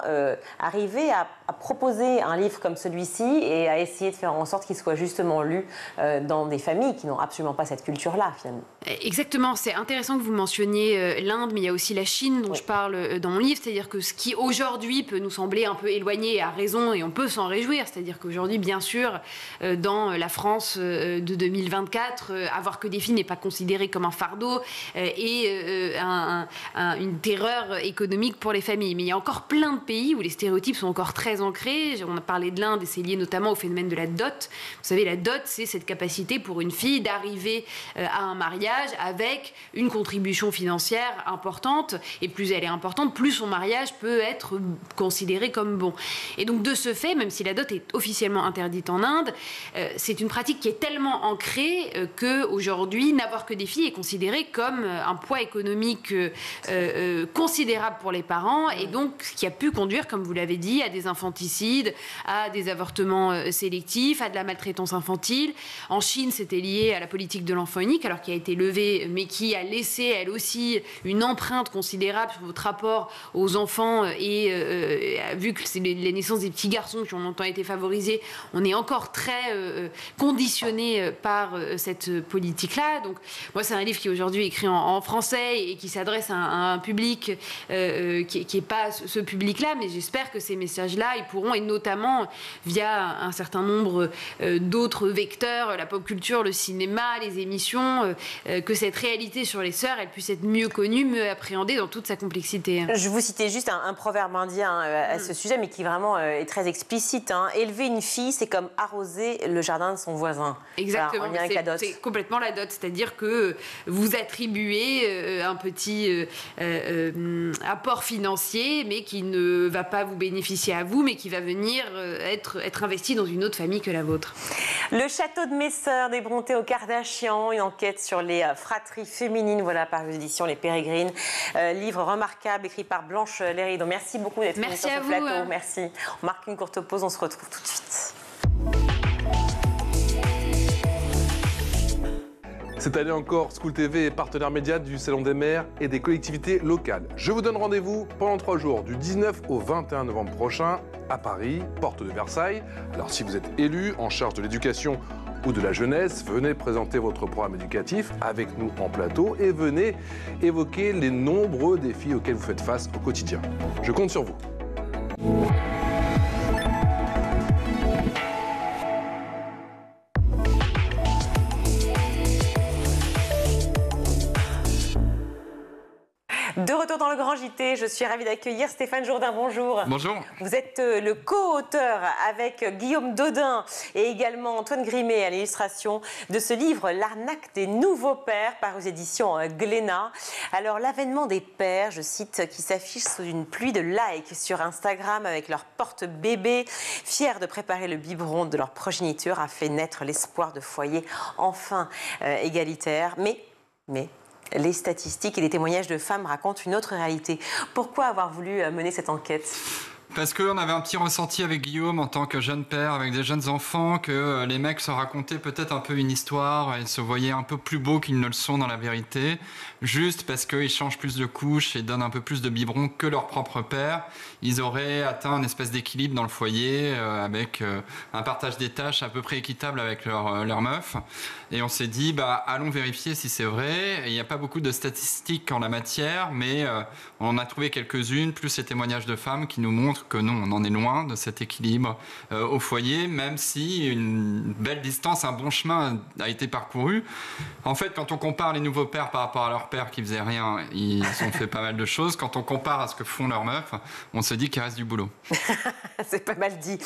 arriver à proposer un livre comme celui-ci et à essayer de faire en sorte qu'il soit justement lu dans des familles qui n'ont absolument pas cette culture-là, finalement?
Exactement, c'est intéressant que vous mentionniez l'Inde, mais il y a aussi la Chine dont je parle dans mon livre, c'est-à-dire que ce qui aujourd'hui peut nous sembler un peu éloigné, à raison, et on peut s'en réjouir, c'est-à-dire qu'aujourd'hui, bien sûr, dans la France de 2024, avoir que des filles n'est pas considéré comme un fardeau et une terreur économique pour les familles. Mais il y a encore plein de pays où les stéréotypes sont encore très ancrés. On a parlé de l'Inde et c'est lié notamment au phénomène de la dot. Vous savez, la dot, c'est cette capacité pour une fille d'arriver à un mariage avec une contribution financière importante. Et plus elle est importante, plus son mariage peut être considéré comme bon. Et donc, de ce fait, même si la dot est officiellement interdite en Inde, c'est une pratique qui est tellement ancrée qu'aujourd'hui, n'avoir que des filles est considéré comme un poids économique considérable pour les parents et donc qui a pu conduire, comme vous l'avez dit, à des infanticides, à des avortements sélectifs, à de la maltraitance infantile. En Chine, c'était lié à la politique de l'enfant unique, alors qui a été levée, mais qui a laissé, elle aussi, une empreinte considérable sur votre rapport aux enfants et vu que c'est les naissances des petits garçons qui ont longtemps été favorisées, on est encore très conditionné par cette politique-là. Donc, moi, c'est un livre qui est aujourd'hui écrit en français et qui s'adresse à un public qui n'est pas ce public-là, mais j'espère que ces messages-là, ils pourront, et notamment via un certain nombre d'autres vecteurs, la pop culture, le cinéma, les émissions, que cette réalité sur les sœurs, elle puisse être mieux connue, mieux appréhendée dans toute sa complexité.
Je vous citais juste un proverbe indien à ce sujet, mais qui vraiment est très explicite. Élever une fille, c'est comme arroser le jardin de son voisin.
Exactement,
c'est
complètement la dot, c'est-à-dire que vous attribuez apporter un petit apport financier, mais qui ne va pas vous bénéficier à vous, mais qui va venir être investi dans une autre famille que la vôtre.
Le château de mes sœurs, des Brontë aux Kardashian, une enquête sur les fratries féminines, voilà, par l'édition Les Pérégrines. Livre remarquable, écrit par Blanche Lhéridon. Merci beaucoup d'être venue sur ce plateau. Merci. On marque une courte pause, on se retrouve tout de suite.
Cette année encore, School TV est partenaire média du Salon des maires et des collectivités locales. Je vous donne rendez-vous pendant 3 jours, du 19 au 21 novembre prochain, à Paris, porte de Versailles. Alors si vous êtes élu en charge de l'éducation ou de la jeunesse, venez présenter votre programme éducatif avec nous en plateau et venez évoquer les nombreux défis auxquels vous faites face au quotidien. Je compte sur vous.
De retour dans le Grand JT, je suis ravie d'accueillir Stéphane Jourdain. Bonjour.
Bonjour.
Vous êtes le co-auteur avec Guillaume Dodin et également Antoine Grimet à l'illustration de ce livre L'arnaque des nouveaux pères, par aux éditions Glénat. Alors l'avènement des pères, je cite, qui s'affichent sous une pluie de likes sur Instagram avec leur porte-bébé, fiers de préparer le biberon de leur progéniture, a fait naître l'espoir de foyers enfin égalitaires. Mais les statistiques et les témoignages de femmes racontent une autre réalité. Pourquoi avoir voulu mener cette enquête ?
Parce qu'on avait un petit ressenti avec Guillaume en tant que jeune père, avec des jeunes enfants, que les mecs se racontaient peut-être un peu une histoire et se voyaient un peu plus beaux qu'ils ne le sont dans la vérité, juste parce qu'ils changent plus de couches et donnent un peu plus de biberon que leur propre père. Ils auraient atteint une espèce d'équilibre dans le foyer avec un partage des tâches à peu près équitable avec leur meuf. Et on s'est dit, allons vérifier si c'est vrai. Il n'y a pas beaucoup de statistiques en la matière, mais on en a trouvé quelques-unes, plus ces témoignages de femmes qui nous montrent que non, on en est loin de cet équilibre au foyer, même si une belle distance, un bon chemin a été parcouru. En fait, quand on compare les nouveaux pères par rapport à leurs pères qui faisaient rien, ils ont fait pas mal de choses. Quand on compare à ce que font leurs meufs, on se dit qu'il reste du boulot.
C'est pas mal dit.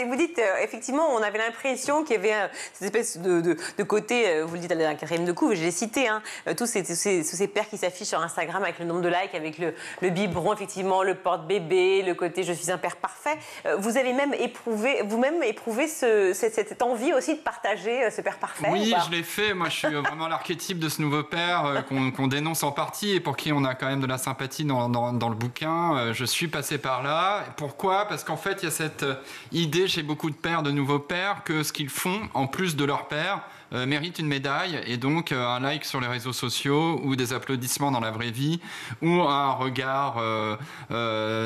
Vous dites, effectivement, on avait l'impression qu'il y avait cette espèce de côté, vous le dites à la 4e de couve, je l'ai cité, tous ces pères qui s'affichent sur Instagram avec le nombre de likes, avec le biberon, effectivement, le porte-bébé, le côté je suis un père parfait. Vous avez même éprouvé cette envie aussi de partager ce père parfait.
Oui, je l'ai fait. Moi, je suis vraiment l'archétype de ce nouveau père qu'on dénonce en partie et pour qui on a quand même de la sympathie dans le bouquin. Je suis passé par là. Pourquoi ? Parce qu'en fait, il y a cette idée chez beaucoup de pères, de nouveaux pères, que ce qu'ils font, en plus de leur père, mérite une médaille et donc un like sur les réseaux sociaux ou des applaudissements dans la vraie vie ou un regard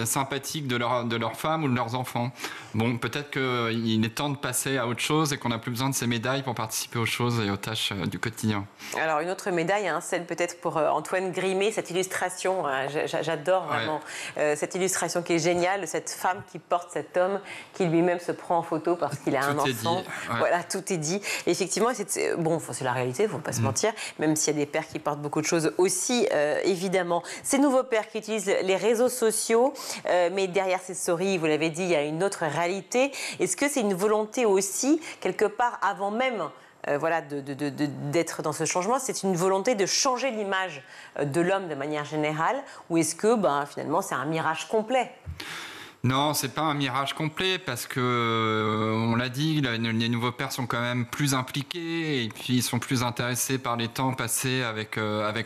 sympathique de leur femme ou de leurs enfants. Bon, peut-être qu'il est temps de passer à autre chose et qu'on n'a plus besoin de ces médailles pour participer aux choses et aux tâches du quotidien. Alors,
une autre médaille, celle peut-être pour Antoine Grimet, cette illustration, j'adore vraiment cette illustration qui est géniale, de cette femme qui porte cet homme qui lui-même se prend en photo parce qu'il a un enfant. Voilà, tout est dit. Et effectivement, c'est la réalité, il ne faut pas se mentir, même s'il y a des pères qui portent beaucoup de choses aussi, évidemment. Ces nouveaux pères qui utilisent les réseaux sociaux, mais derrière ces stories, vous l'avez dit, il y a une autre réalité. Est-ce que c'est une volonté aussi, quelque part, avant même d'être dans ce changement, c'est une volonté de changer l'image de l'homme de manière générale, ou est-ce que finalement c'est un mirage complet ?
Non, c'est pas un mirage complet parce que, on l'a dit, les nouveaux pères sont quand même plus impliqués et puis ils sont plus intéressés par les temps passés avec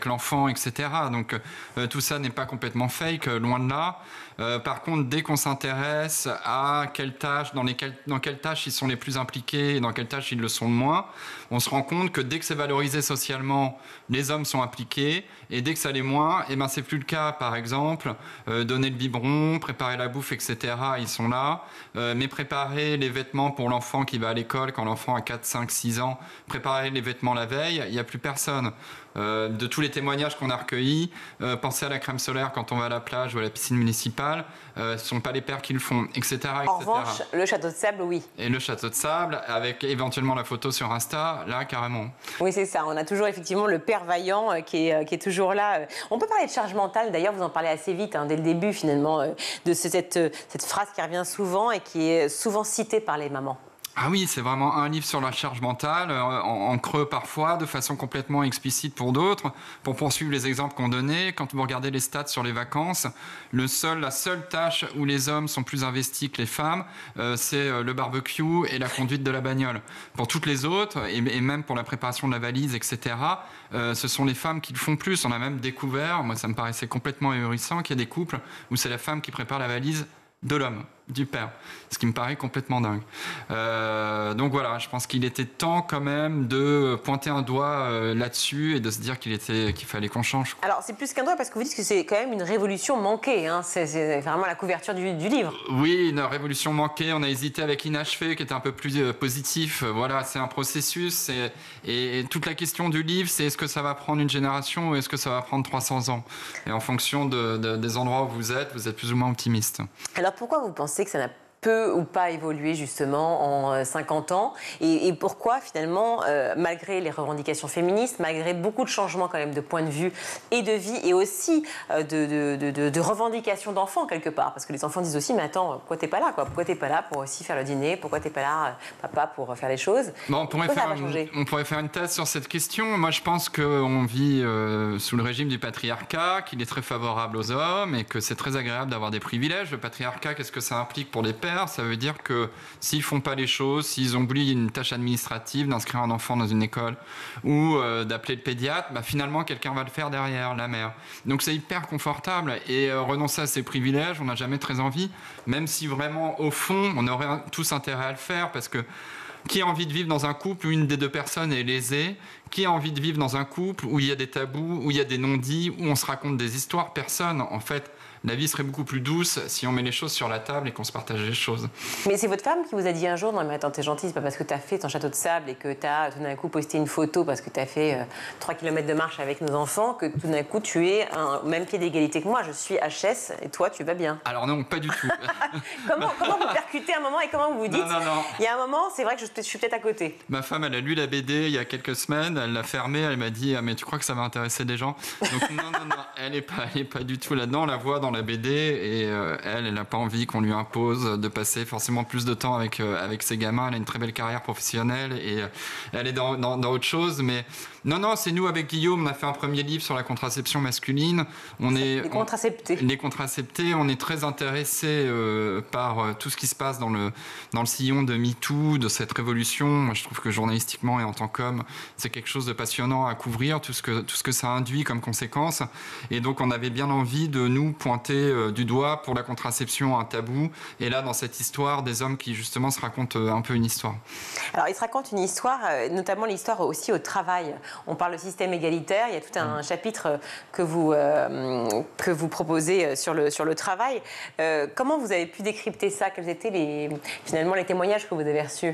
l'enfant, etc. Donc tout ça n'est pas complètement fake, loin de là. Par contre, dès qu'on s'intéresse à quelles tâches, dans quelles tâches ils sont les plus impliqués et dans quelles tâches ils le sont le moins, on se rend compte que dès que c'est valorisé socialement, les hommes sont impliqués et dès que ça l'est moins, c'est plus le cas. Par exemple, donner le biberon, préparer la bouffe, etc., ils sont là. Mais préparer les vêtements pour l'enfant qui va à l'école, quand l'enfant a 4, 5, 6 ans, préparer les vêtements la veille, il n'y a plus personne. De tous les témoignages qu'on a recueillis, pensez à la crème solaire quand on va à la plage ou à la piscine municipale, ce ne sont pas les pères qui le font, etc.
En revanche, le château de sable, oui.
Et le château de sable, avec éventuellement la photo sur Insta, là, carrément.
Oui, c'est ça. On a toujours effectivement le père vaillant qui est toujours là. On peut parler de charge mentale, d'ailleurs, vous en parlez assez vite, dès le début, finalement, de cette phrase qui revient souvent et qui est souvent citée par les mamans.
Ah oui, c'est vraiment un livre sur la charge mentale, en creux parfois, de façon complètement explicite pour d'autres. Pour poursuivre les exemples qu'on donnait, quand vous regardez les stats sur les vacances, la seule tâche où les hommes sont plus investis que les femmes, c'est le barbecue et la conduite de la bagnole. Pour toutes les autres, et même pour la préparation de la valise, etc., ce sont les femmes qui le font plus. On a même découvert, moi ça me paraissait complètement ahurissant, qu'il y a des couples où c'est la femme qui prépare la valise de l'homme, du père, ce qui me paraît complètement dingue. Donc voilà, je pense qu'il était temps quand même de pointer un doigt là-dessus et de se dire qu'il fallait qu'on change.
Alors c'est plus qu'un doigt parce que vous dites que c'est quand même une révolution manquée, hein. C'est vraiment la couverture du livre.
Oui, une révolution manquée, on a hésité avec Inachevé qui était un peu plus positif. Voilà, c'est un processus et toute la question du livre, c'est est-ce que ça va prendre une génération ou est-ce que ça va prendre 300 ans? Et en fonction des endroits où vous êtes plus ou moins optimiste.
Alors pourquoi vous pensez que ça n'a peu ou pas évolué justement en 50 ans et pourquoi finalement, malgré les revendications féministes, malgré beaucoup de changements quand même de point de vue et de vie et aussi de revendications d'enfants quelque part, parce que les enfants disent aussi mais attends, pourquoi t'es pas là quoi? Pourquoi t'es pas là pour aussi faire le dîner? Pourquoi t'es pas là papa pour faire les choses?
Bon, on pourrait faire une thèse sur cette question. Moi je pense qu'on vit sous le régime du patriarcat, qu'il est très favorable aux hommes et que c'est très agréable d'avoir des privilèges. Le patriarcat, qu'est-ce que ça implique pour les pères? Ça veut dire que s'ils font pas les choses, s'ils oublient une tâche administrative d'inscrire un enfant dans une école ou d'appeler le pédiatre, finalement quelqu'un va le faire derrière, la mère. Donc c'est hyper confortable et renoncer à ces privilèges, on n'a jamais très envie, même si vraiment au fond on aurait tous intérêt à le faire parce que qui a envie de vivre dans un couple où une des deux personnes est lésée? Qui a envie de vivre dans un couple où il y a des tabous, où il y a des non-dits, où on se raconte des histoires? Personne, en fait. La vie serait beaucoup plus douce si on met les choses sur la table et qu'on se partageait les choses. Mais
c'est votre femme qui vous a dit un jour, non mais attends, t'es gentille, c'est pas parce que t'as fait ton château de sable et que t'as tout d'un coup posté une photo parce que t'as fait 3 km de marche avec nos enfants que tout d'un coup tu es au même pied d'égalité que moi. Je suis HS et toi tu vas bien.
Alors non, pas du tout.
comment vous percutez un moment et comment vous vous dites
non.
Il y a un moment, c'est vrai que je suis peut-être à côté.
Ma femme, elle a lu la BD il y a quelques semaines, elle l'a fermée, elle m'a dit mais tu crois que ça va intéresser des gens? Donc non, elle est pas du tout là-dedans, on la voit dans la BD et elle n'a pas envie qu'on lui impose de passer forcément plus de temps avec ses gamins. Elle a une très belle carrière professionnelle et elle est dans autre chose. Mais non, c'est nous avec Guillaume, on a fait un premier livre sur la contraception masculine. Les contraceptés, on est très intéressés par tout ce qui se passe dans le sillon de MeToo, de cette révolution. Moi, je trouve que journalistiquement et en tant qu'homme, c'est quelque chose de passionnant à couvrir, tout ce que ça induit comme conséquence. Et donc, on avait bien envie de nous pointer du doigt pour la contraception, un tabou. Et là, dans cette histoire, des hommes qui justement se racontent un peu une histoire.
Alors, ils se racontent une histoire, notamment l'histoire aussi au travail. On parle de système égalitaire. Il y a tout un chapitre que vous proposez sur le travail. Comment vous avez pu décrypter ça? Quels étaient finalement les témoignages que vous avez reçus?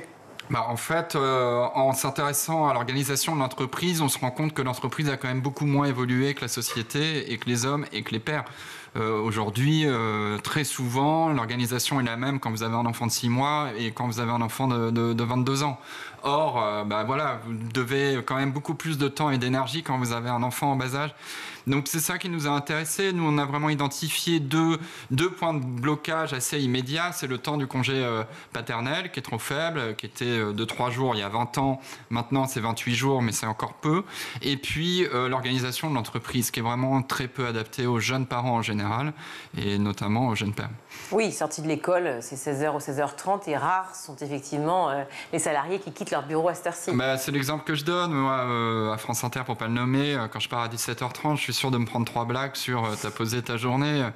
En fait, en s'intéressant à l'organisation de l'entreprise, on se rend compte que l'entreprise a quand même beaucoup moins évolué que la société et que les hommes et que les pères. Aujourd'hui, très souvent, l'organisation est la même quand vous avez un enfant de 6 mois et quand vous avez un enfant de 22 ans. Or, vous devez quand même beaucoup plus de temps et d'énergie quand vous avez un enfant en bas âge. Donc c'est ça qui nous a intéressés. Nous, on a vraiment identifié deux points de blocage assez immédiats. C'est le temps du congé paternel qui est trop faible, qui était de 3 jours il y a 20 ans. Maintenant, c'est 28 jours, mais c'est encore peu. Et puis, l'organisation de l'entreprise qui est vraiment très peu adaptée aux jeunes parents en général et notamment aux jeunes pères.
Oui, sortis de l'école, c'est 16h ou 16h30 et rares sont effectivement les salariés qui quittent leur bureau à cette heure-ci.
C'est l'exemple que je donne, moi, à France Inter, pour ne pas le nommer. Quand je pars à 17h30, je suis sûr de me prendre 3 blagues sur t'as posé ta journée.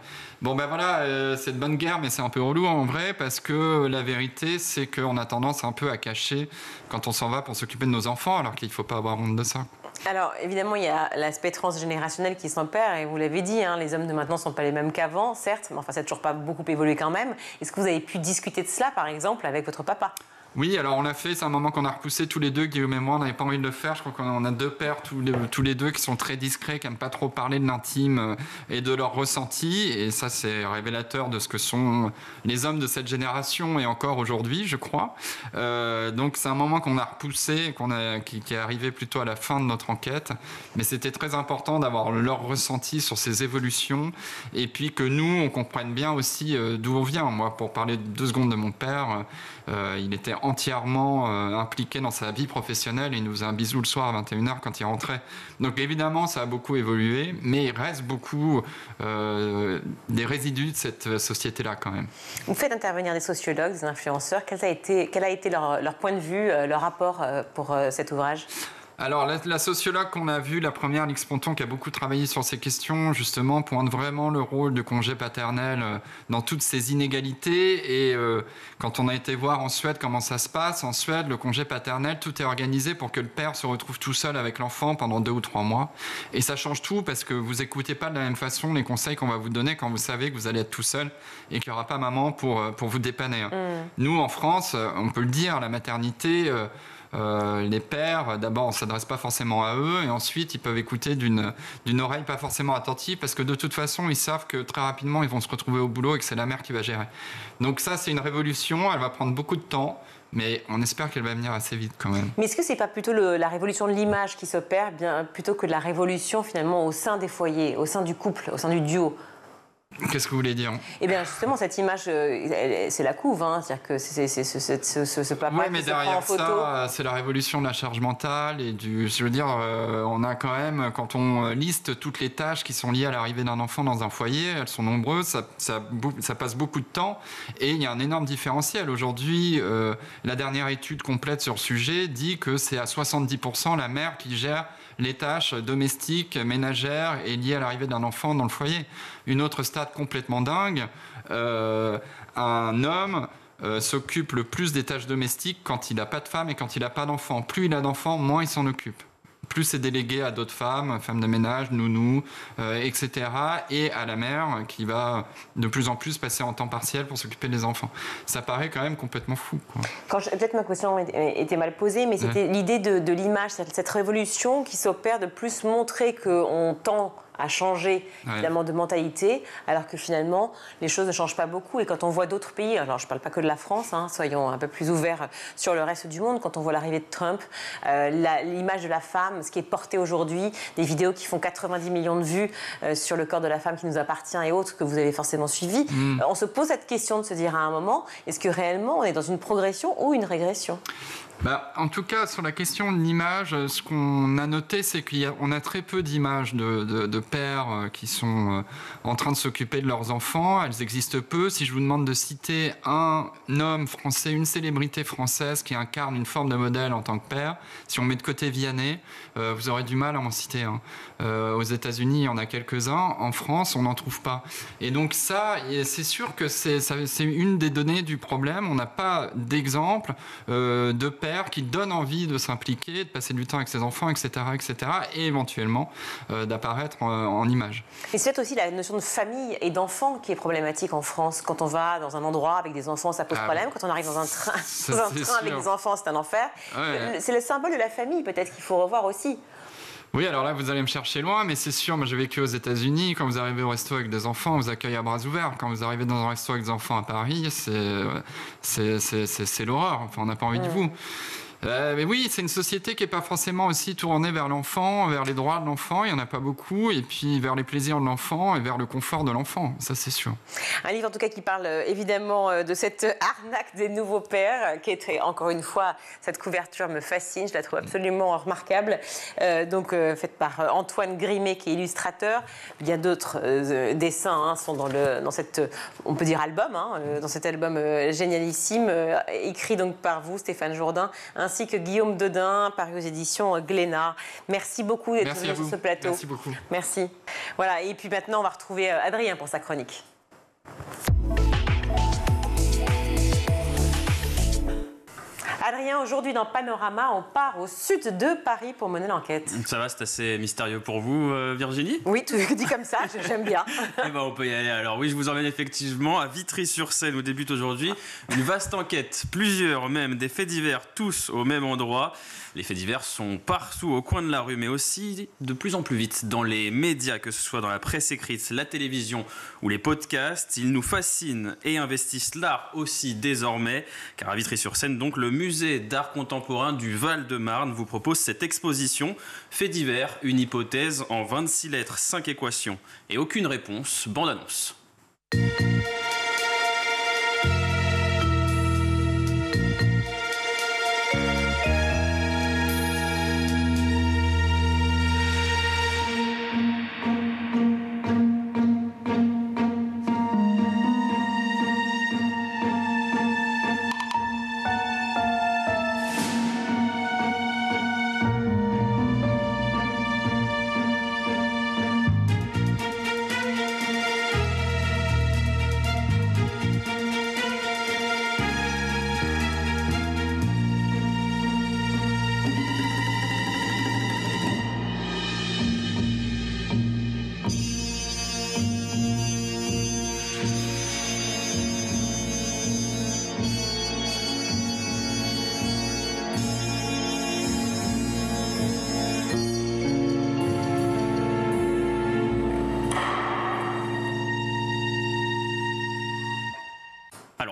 C'est de bonne guerre, mais c'est un peu relou en vrai, parce que la vérité, c'est qu'on a tendance un peu à cacher quand on s'en va pour s'occuper de nos enfants, alors qu'il ne faut pas avoir honte de ça.
Alors, évidemment, il y a l'aspect transgénérationnel qui s'empare, et vous l'avez dit, les hommes de maintenant ne sont pas les mêmes qu'avant, certes, mais enfin, ça n'a toujours pas beaucoup évolué quand même. Est-ce que vous avez pu discuter de cela, par exemple, avec votre papa ?
Oui, alors on l'a fait, c'est un moment qu'on a repoussé tous les deux, Guillaume et moi, on n'avait pas envie de le faire. Je crois qu'on a 2 pères tous les deux qui sont très discrets, qui n'aiment pas trop parler de l'intime et de leurs ressentis, et ça c'est révélateur de ce que sont les hommes de cette génération et encore aujourd'hui, je crois. Donc c'est un moment qu'on a repoussé, qui est arrivé plutôt à la fin de notre enquête, mais c'était très important d'avoir leur ressenti sur ces évolutions, et puis que nous, on comprenne bien aussi d'où on vient. Moi, pour parler 2 secondes de mon père, il était entièrement impliqué dans sa vie professionnelle. Il nous faisait un bisou le soir à 21h quand il rentrait. Donc évidemment, ça a beaucoup évolué, mais il reste beaucoup des résidus de cette société-là quand même.
Vous faites intervenir des sociologues, des influenceurs. Quel a été leur point de vue, leur rapport pour cet ouvrage ?
Alors, la sociologue qu'on a vue, la première, Lix Ponton, qui a beaucoup travaillé sur ces questions, justement, pointe vraiment le rôle du congé paternel dans toutes ces inégalités. Et quand on a été voir en Suède comment ça se passe, en Suède, le congé paternel, tout est organisé pour que le père se retrouve tout seul avec l'enfant pendant 2 ou 3 mois. Et ça change tout parce que vous n'écoutez pas de la même façon les conseils qu'on va vous donner quand vous savez que vous allez être tout seul et qu'il n'y aura pas maman pour vous dépanner. Nous, en France, on peut le dire, la maternité... les pères, d'abord, on ne s'adresse pas forcément à eux, et ensuite, ils peuvent écouter d'une oreille pas forcément attentive, parce que de toute façon, ils savent que très rapidement, ils vont se retrouver au boulot et que c'est la mère qui va gérer. Donc ça, c'est une révolution, elle va prendre beaucoup de temps, mais on espère qu'elle va venir assez vite quand même.
Mais est-ce que ce n'est pas plutôt la révolution de l'image qui s'opère, plutôt que la révolution, finalement, au sein des foyers, au sein du couple, au sein du duo ?
Qu'est-ce que vous voulez dire ?
Eh bien, justement, cette image, c'est la couve, hein. C'est-à-dire que c'est ce papa
ouais,
qui
mais
se prend en photo.
Ça, c'est la révolution de la charge mentale et je veux dire, on a quand même, quand on liste toutes les tâches qui sont liées à l'arrivée d'un enfant dans un foyer, elles sont nombreuses, ça passe beaucoup de temps et il y a un énorme différentiel. Aujourd'hui, la dernière étude complète sur le sujet dit que c'est à 70% la mère qui gère les tâches domestiques, ménagères et liées à l'arrivée d'un enfant dans le foyer. Une autre stat complètement dingue, un homme s'occupe le plus des tâches domestiques quand il n'a pas de femme et quand il n'a pas d'enfant. Plus il a d'enfants, moins il s'en occupe. Plus c'est délégué à d'autres femmes de ménage, nounous, etc. Et à la mère qui va de plus en plus passer en temps partiel pour s'occuper des enfants. Ça paraît quand même complètement fou, quoi.
Peut-être ma question était mal posée, mais c'était l'idée de l'image, cette révolution qui s'opère de plus montrer qu'on tend à changer finalement de mentalité, alors que finalement les choses ne changent pas beaucoup. Et quand on voit d'autres pays, alors je ne parle pas que de la France, hein, soyons un peu plus ouverts sur le reste du monde, quand on voit l'arrivée de Trump, l'image de la femme, ce qui est porté aujourd'hui, des vidéos qui font 90 millions de vues sur le corps de la femme qui nous appartient et autres, que vous avez forcément suivi, on se pose cette question de se dire à un moment, est-ce que réellement on est dans une progression ou une régression ?
En tout cas, sur la question de l'image, ce qu'on a noté, c'est qu'on a très peu d'images de pères qui sont en train de s'occuper de leurs enfants. Elles existent peu. Si je vous demande de citer un homme français, une célébrité française qui incarne une forme de modèle en tant que père, si on met de côté Vianney, vous aurez du mal à en citer un. Aux États-Unis, il y en a quelques-uns. En France, on n'en trouve pas. Et donc ça, c'est sûr que c'est une des données du problème. On n'a pas d'exemple de père qui donne envie de s'impliquer, de passer du temps avec ses enfants, etc., et éventuellement d'apparaître en image.
Et c'est aussi la notion de famille et d'enfant qui est problématique en France. Quand on va dans un endroit avec des enfants, ça pose problème. Quand on arrive dans un train, avec des enfants, c'est un enfer. Ouais. C'est le symbole de la famille, peut-être, qu'il faut revoir aussi.
Oui, alors là, vous allez me chercher loin, mais c'est sûr, moi j'ai vécu aux États-Unis. Quand vous arrivez au resto avec des enfants, on vous accueille à bras ouverts. Quand vous arrivez dans un resto avec des enfants à Paris, c'est l'horreur. Enfin, on n'a pas envie de vous. Mais oui, c'est une société qui n'est pas forcément aussi tournée vers l'enfant, vers les droits de l'enfant, il n'y en a pas beaucoup, et puis vers les plaisirs de l'enfant et vers le confort de l'enfant, ça c'est sûr. Un
livre en tout cas qui parle évidemment de cette arnaque des nouveaux pères, qui est encore une fois, cette couverture me fascine, je la trouve absolument remarquable, faite par Antoine Grimet qui est illustrateur. Il y a d'autres dessins sont dans cette, on peut dire album, dans cet album génialissime, écrit donc par vous, Stéphane Jourdain, ainsi que Guillaume Dodin, paru aux éditions Glénat. Merci beaucoup d'être venu sur ce plateau.
Merci beaucoup.
Merci. Voilà, et puis maintenant, on va retrouver Adrien pour sa chronique. Adrien, aujourd'hui dans Panorama, on part au sud de Paris pour mener l'enquête.
Ça va, c'est assez mystérieux pour vous, Virginie ?
Oui, tu dis comme ça, j'aime bien.
Eh ben, on peut y aller. Alors oui, je vous emmène effectivement à Vitry-sur-Seine où débute aujourd'hui une vaste enquête. Plusieurs même, des faits divers, tous au même endroit. Les faits divers sont partout au coin de la rue, mais aussi de plus en plus vite dans les médias, que ce soit dans la presse écrite, la télévision ou les podcasts. Ils nous fascinent et investissent l'art aussi désormais, car à Vitry-sur-Seine, donc, le musée d'art contemporain du Val-de-Marne vous propose cette exposition Faits divers, une hypothèse en 26 lettres, 5 équations et aucune réponse. Bande-annonce.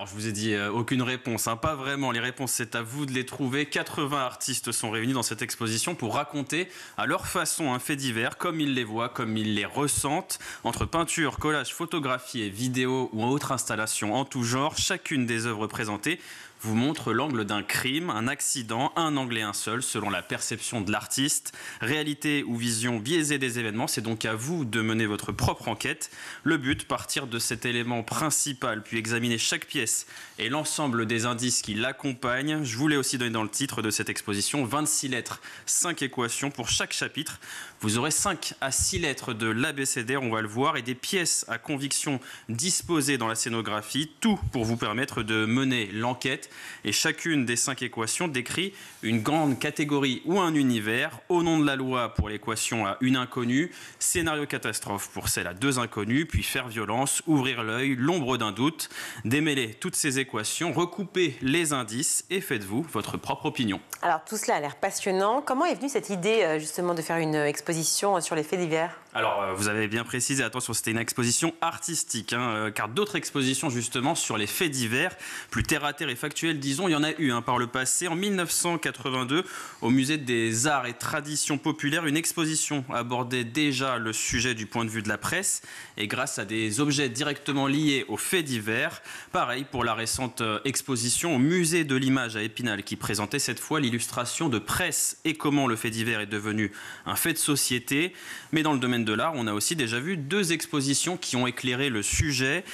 Alors, je vous ai dit aucune réponse, hein, pas vraiment. Les réponses, c'est à vous de les trouver. 80 artistes sont réunis dans cette exposition pour raconter à leur façon un fait divers, comme ils les voient, comme ils les ressentent. Entre peinture, collage, photographie et vidéo ou autres installations en tout genre, chacune des œuvres présentées vous montre l'angle d'un crime, un accident, un angle et un seul, selon la perception de l'artiste. Réalité ou vision biaisée des événements, c'est donc à vous de mener votre propre enquête. Le but, partir de cet élément principal, puis examiner chaque pièce et l'ensemble des indices qui l'accompagnent. Je vous l'ai aussi donné dans le titre de cette exposition, 26 lettres, 5 équations pour chaque chapitre. Vous aurez 5 à 6 lettres de l'abécédaire, on va le voir, et des pièces à conviction disposées dans la scénographie, tout pour vous permettre de mener l'enquête. Et chacune des 5 équations décrit une grande catégorie ou un univers. Au nom de la loi pour l'équation à une inconnue, scénario catastrophe pour celle à 2 inconnues, puis faire violence, ouvrir l'œil, l'ombre d'un doute. Démêlez toutes ces équations, recoupez les indices et faites-vous votre propre opinion.
Alors tout cela a l'air passionnant. Comment est venue cette idée justement de faire une exposition sur les faits divers ?
Alors, vous avez bien précisé, attention, c'était une exposition artistique, hein, car d'autres expositions, justement, sur les faits divers, plus terre-à-terre et factuels, disons, il y en a eu par le passé. En 1982, au Musée des Arts et Traditions Populaires, une exposition abordait déjà le sujet du point de vue de la presse, et grâce à des objets directement liés aux faits divers. Pareil pour la récente exposition au Musée de l'Image à Épinal, qui présentait cette fois l'illustration de presse et comment le fait divers est devenu un fait de société. Mais dans le domaine de l'art, on a aussi déjà vu 2 expositions qui ont éclairé le sujet.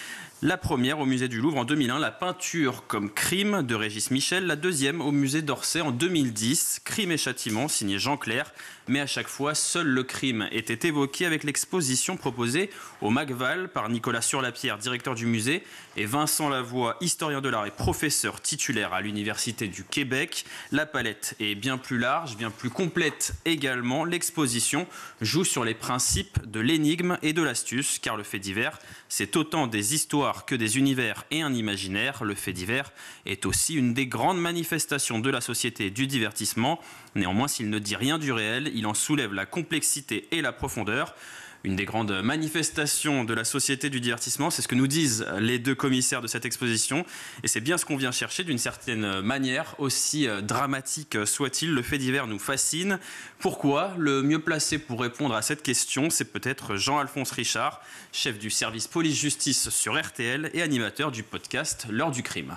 La première au musée du Louvre en 2001, La peinture comme crime de Régis Michel. La deuxième au musée d'Orsay en 2010, Crime et châtiment, signé Jean Clair. Mais à chaque fois, seul le crime était évoqué avec l'exposition proposée au Macval par Nicolas Surlapierre, directeur du musée, et Vincent Lavoie, historien de l'art et professeur titulaire à l'Université du Québec. La palette est bien plus large, bien plus complète également. L'exposition joue sur les principes de l'énigme et de l'astuce, car le fait divers, c'est autant des histoires que des univers et un imaginaire. Le fait divers est aussi une des grandes manifestations de la société du divertissement. Néanmoins, s'il ne dit rien du réel, il en soulève la complexité et la profondeur. Une des grandes manifestations de la société du divertissement, c'est ce que nous disent les 2 commissaires de cette exposition. Et c'est bien ce qu'on vient chercher d'une certaine manière, aussi dramatique soit-il. Le fait divers nous fascine. Pourquoi ? Le mieux placé pour répondre à cette question, c'est peut-être Jean-Alphonse Richard, chef du service police-justice sur RTL et animateur du podcast L'heure du crime.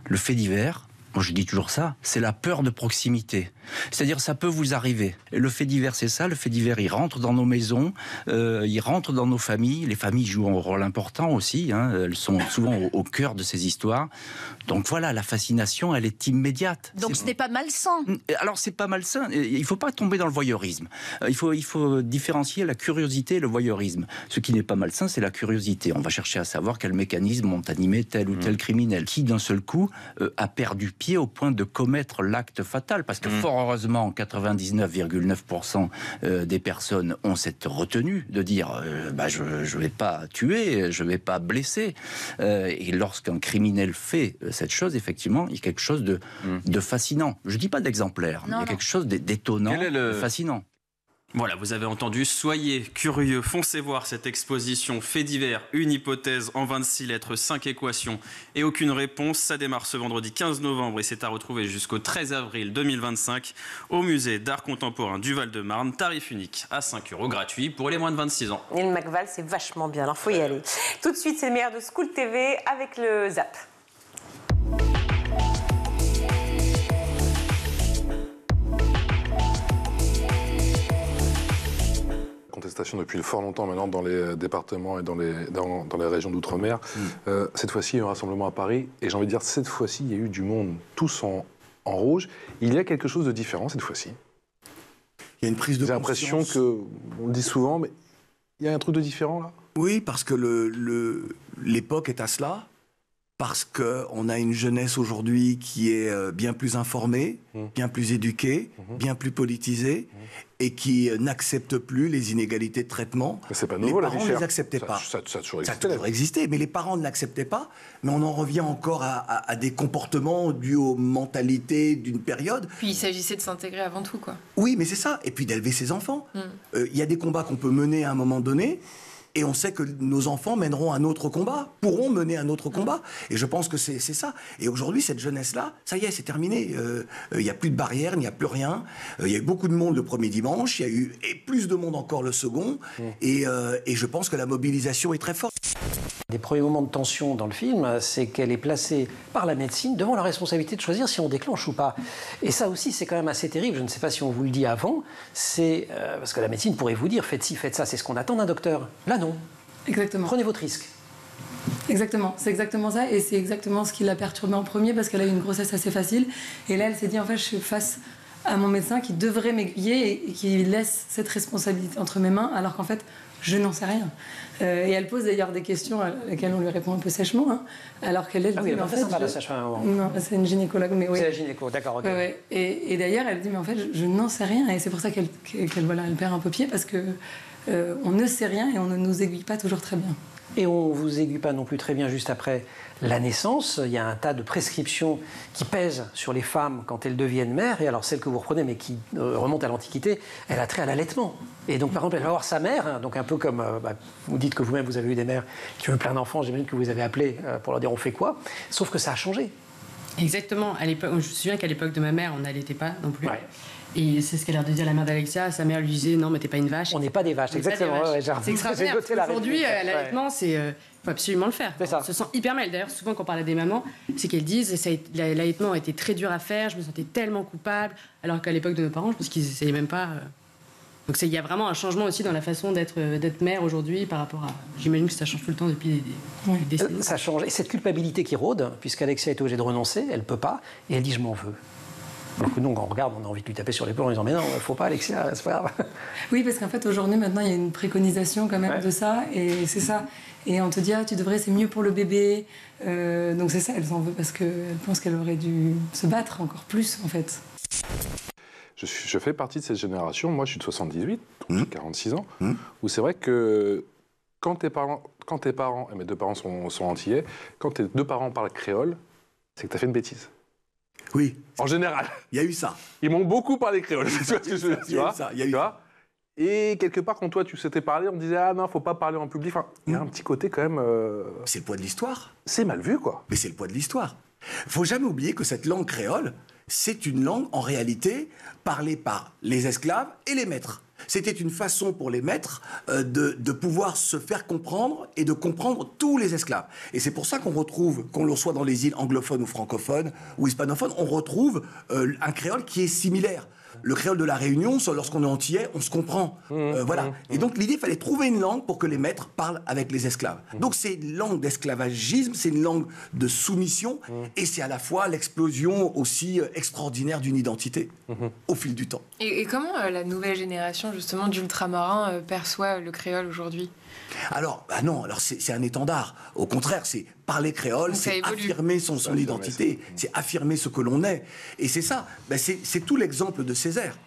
Le fait divers, moi je dis toujours ça, c'est la peur de proximité. C'est-à-dire ça peut vous arriver. Et le fait divers, c'est ça. Le fait divers, il rentre dans nos maisons, il rentre dans nos familles. Les familles jouent un rôle important aussi. Elles sont souvent au cœur de ces histoires. Donc voilà, la fascination, elle est immédiate.
Donc ce n'est pas malsain.
Alors c'est pas malsain. Il ne faut pas tomber dans le voyeurisme. Il faut différencier la curiosité et le voyeurisme. Ce qui n'est pas malsain, c'est la curiosité. On va chercher à savoir quels mécanismes ont animé tel ou tel criminel qui, d'un seul coup, a perdu pied au point de commettre l'acte fatal. Parce que fort heureusement, 99,9% des personnes ont cette retenue de dire je ne vais pas tuer, je ne vais pas blesser. Et lorsqu'un criminel fait cette chose, effectivement, il y a quelque chose de fascinant. Je ne dis pas d'exemplaire, mais il y a quelque chose d'étonnant, de fascinant.
Voilà, vous avez entendu, soyez curieux, foncez voir cette exposition Fait divers, une hypothèse en 26 lettres, 5 équations et aucune réponse. Ça démarre ce vendredi 15 novembre et c'est à retrouver jusqu'au 13 avril 2025 au musée d'art contemporain du Val-de-Marne. Tarif unique à 5 € gratuit pour les moins de 26 ans.
Et le Macval, c'est vachement bien, alors faut y aller. Tout de suite, c'est le meilleur de School TV avec le Zap.
Contestation depuis fort longtemps maintenant dans les départements et dans les régions d'outre-mer. Cette fois-ci, il y a eu un rassemblement à Paris et j'ai envie de dire, cette fois-ci, il y a eu du monde tous en rouge. Il y a quelque chose de différent cette fois-ci.
Il y a une prise de conscience.
J'ai l'impression que, on le dit souvent, mais il y a un truc de différent là.
Oui, parce que l'époque est à cela. Parce qu'on a une jeunesse aujourd'hui qui est bien plus informée, bien plus éduquée, bien plus politisée, et qui n'accepte plus les inégalités de traitement.
Mais c'est pas nouveau,
les parents ne les acceptaient pas.
Ça a toujours existé.
Ça a toujours existé, mais les parents ne l'acceptaient pas. Mais on en revient encore à des comportements dus aux mentalités d'une période.
Puis il s'agissait de s'intégrer avant tout, quoi.
Oui, mais c'est ça. Et puis d'élever ses enfants. Il y a des combats qu'on peut mener à un moment donné, Et on sait que nos enfants mèneront un autre combat, pourront mener un autre combat. Et je pense que c'est ça. Et aujourd'hui, cette jeunesse-là, ça y est, c'est terminé. Il n'y a plus de barrières, il n'y a plus rien. Il y a eu beaucoup de monde le premier dimanche, il y a eu plus de monde encore le second. Et je pense que la mobilisation est très forte.
Des premiers moments de tension dans le film, c'est qu'elle est placée par la médecine devant la responsabilité de choisir si on déclenche ou pas. Et ça aussi, c'est quand même assez terrible. Je ne sais pas si on vous le dit avant. C'est parce que la médecine pourrait vous dire faites ci, faites ça. C'est ce qu'on attend d'un docteur. Là, non.
Exactement.
Prenez votre risque.
Exactement, c'est exactement ça. Et c'est exactement ce qui l'a perturbée en premier parce qu'elle a eu une grossesse assez facile. Et là, elle s'est dit en fait, je suis face à mon médecin qui devrait m'aiguiller et qui laisse cette responsabilité entre mes mains alors qu'en fait, je n'en sais rien. Et elle pose d'ailleurs des questions à lesquelles on lui répond un peu sèchement, hein, alors qu'elle est...
Ah oui, elle est pas sympa, la sage-femme.
Non, c'est une gynécologue, mais oui.
C'est la gynéco, d'accord, ok.
Ouais. Et d'ailleurs, elle dit, mais en fait, je n'en sais rien. Et c'est pour ça qu'elle voilà, elle perd un peu pied, parce que on ne sait rien et on ne nous aiguille pas toujours très bien.
Et on ne vous aiguille pas non plus très bien juste après la naissance. Il y a un tas de prescriptions qui pèsent sur les femmes quand elles deviennent mères. Et alors celle que vous reprenez, mais qui remonte à l'Antiquité, elle a trait à l'allaitement. Et donc par exemple, elle va voir sa mère, hein, donc un peu comme vous dites que vous-même vous avez eu des mères qui ont eu plein d'enfants, j'imagine que vous avez appelé pour leur dire on fait quoi. Sauf que ça a changé.
Exactement. À l'époque, je me souviens qu'à l'époque de ma mère, on n'allaitait pas non plus.
Ouais.
Et c'est ce qu'elle a l'air de dire la mère d'Alexia. Sa mère lui disait non, mais t'es pas une vache.
On n'est pas des vaches, exactement. Ouais,
c'est extraordinaire. Aujourd'hui, l'allaitement, il faut absolument le faire. On se sent hyper mal. D'ailleurs, souvent quand on parle à des mamans, c'est qu'elles disent l'allaitement a été très dur à faire, je me sentais tellement coupable. Alors qu'à l'époque de nos parents, je pense qu'ils n'essayaient même pas. Donc il y a vraiment un changement aussi dans la façon d'être mère aujourd'hui par rapport à... J'imagine que ça change tout le temps depuis des décennies.
Ça change. Et cette culpabilité qui rôde, puisqu'Alexia est obligée de renoncer, elle ne peut pas, et elle dit je m'en veux. Alors que nous, quand on regarde, on a envie de lui taper sur l'épaule en disant mais non, il ne faut pas Alexia, c'est pas grave.
Oui, parce qu'en fait aujourd'hui, maintenant, il y a une préconisation quand même de ça, et c'est ça. Et on te dit, ah, tu devrais, c'est mieux pour le bébé. Donc c'est ça, elle s'en veut parce qu'elle pense qu'elle aurait dû se battre encore plus, en fait.
Je fais partie de cette génération, moi je suis de 78, donc j'ai 46 ans, où c'est vrai que quand tes parents, et mes deux parents sont antillais, quand tes deux parents parlent créole, c'est que tu as fait une bêtise.
Oui.
En général.
Il y a eu ça.
Ils m'ont beaucoup parlé créole, tu vois ce que je veux dire.
Il y a eu ça, il y a eu ça.
Et quelque part, quand toi tu s'étais parlé, on me disait ah non, faut pas parler en public. Enfin, il y a un petit côté quand même.
C'est le poids de l'histoire.
C'est mal vu, quoi.
Mais c'est le poids de l'histoire. Faut jamais oublier que cette langue créole, c'est une langue en réalité parlée par les esclaves et les maîtres. C'était une façon pour les maîtres de pouvoir se faire comprendre et de comprendre tous les esclaves. Et c'est pour ça qu'on retrouve, qu'on le soit dans les îles anglophones ou francophones ou hispanophones, on retrouve un créole qui est similaire. Le créole de la Réunion, lorsqu'on est antillais, on se comprend. Voilà. Et donc l'idée, il fallait trouver une langue pour que les maîtres parlent avec les esclaves. Donc c'est une langue d'esclavagisme, c'est une langue de soumission, et c'est à la fois l'explosion aussi extraordinaire d'une identité au fil du temps.
Et comment la nouvelle génération justement d'ultramarins perçoit le créole aujourd'hui ?
Alors, non, alors c'est un étendard. Au contraire, c'est parler créole, c'est affirmer son identité, c'est affirmer ce que l'on est. Et c'est ça, c'est tout l'exemple de Césaire.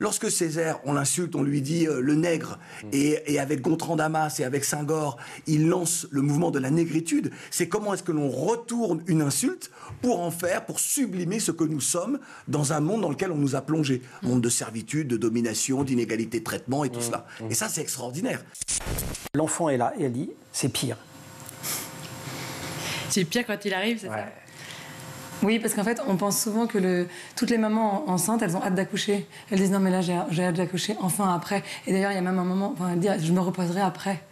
Lorsque Césaire, on l'insulte, on lui dit le nègre, et avec Gontran Damas et avec Senghor, il lance le mouvement de la négritude. C'est comment est-ce que l'on retourne une insulte pour sublimer ce que nous sommes dans un monde dans lequel on nous a plongés. Monde de servitude, de domination, d'inégalité de traitement et tout cela. Et ça, c'est extraordinaire.
L'enfant est là et elle dit c'est pire.
C'est pire quand il arrive, c'est ça ?
Oui, parce qu'en fait, on pense souvent que toutes les mamans enceintes, elles ont hâte d'accoucher. Elles disent non, mais là, j'ai hâte d'accoucher, enfin après. Et d'ailleurs, il y a même un moment, elle dit je me reposerai après.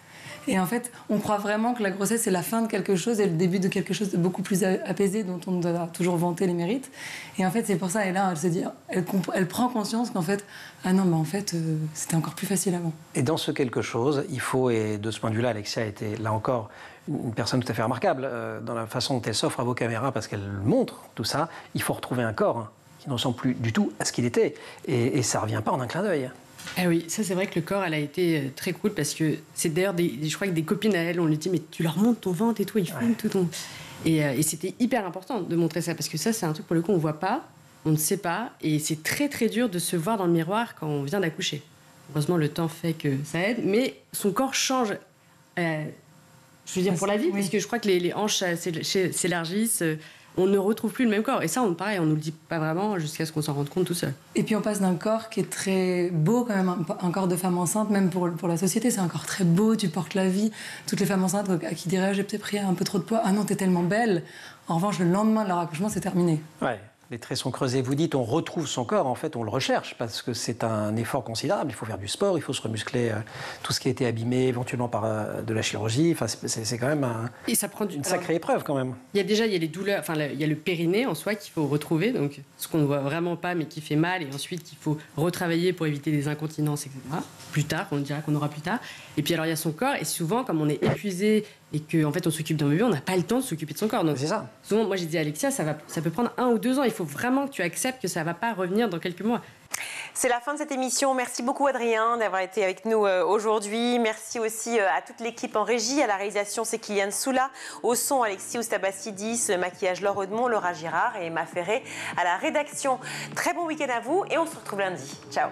Et en fait, on croit vraiment que la grossesse, c'est la fin de quelque chose et le début de quelque chose de beaucoup plus apaisé, dont on doit toujours vanter les mérites. Et en fait, c'est pour ça, et là, elle se dit, elle prend conscience qu'en fait, ah non, mais en fait, c'était encore plus facile avant.
Et dans ce quelque chose, il faut, et de ce point de vue-là, Alexia était, là encore, une personne tout à fait remarquable dans la façon dont elle s'offre à vos caméras, parce qu'elle montre tout ça, il faut retrouver un corps qui ne ressemble plus du tout à ce qu'il était. Et ça ne revient pas en un clin d'œil.
Ah oui, ça c'est vrai que le corps, elle a été très cool parce que c'est d'ailleurs, je crois que des copines à elle, on lui dit mais tu leur montres ton ventre et tout, ils filment tout ton... Et c'était hyper important de montrer ça parce que ça c'est un truc pour le coup on voit pas, on ne sait pas et c'est très très dur de se voir dans le miroir quand on vient d'accoucher. Heureusement le temps fait que ça aide, mais son corps change, je veux dire pour la vie, parce que je crois que les hanches s'élargissent, on ne retrouve plus le même corps. Et ça, pareil, on nous le dit pas vraiment jusqu'à ce qu'on s'en rende compte tout seul.
Et puis on passe d'un corps qui est très beau quand même, un corps de femme enceinte, même pour la société, c'est un corps très beau, tu portes la vie. Toutes les femmes enceintes à qui diraient j'ai peut-être pris un peu trop de poids, ah non, t'es tellement belle. En revanche, le lendemain de leur accouchement, c'est terminé.
Ouais. Les traits sont creusés. Vous dites on retrouve son corps, en fait on le recherche parce que c'est un effort considérable. Il faut faire du sport, il faut se remuscler tout ce qui a été abîmé éventuellement par de la chirurgie. Enfin, c'est quand même
et ça prend
une sacrée épreuve quand même.
Il y a les douleurs, enfin il y a le périnée en soi qu'il faut retrouver, donc ce qu'on ne voit vraiment pas mais qui fait mal, et ensuite il faut retravailler pour éviter des incontinences, etc. Plus tard, on dira qu'on aura plus tard. Et puis alors il y a son corps, et souvent comme on est épuisé et qu'en fait on s'occupe d'un bébé, on n'a pas le temps de s'occuper de son corps. Donc
c'est ça.
Souvent, moi j'ai dit à Alexia, ça peut prendre 1 ou 2 ans. Il faut vraiment que tu acceptes que ça ne va pas revenir dans quelques mois.
C'est la fin de cette émission. Merci beaucoup Adrien d'avoir été avec nous aujourd'hui. Merci aussi à toute l'équipe en régie. À la réalisation, c'est Kylian Soula. Au son, Alexis Oustabassidis. Le maquillage, Laure Audemont, Laura Girard et Emma Ferré à la rédaction. Très bon week-end à vous et on se retrouve lundi. Ciao.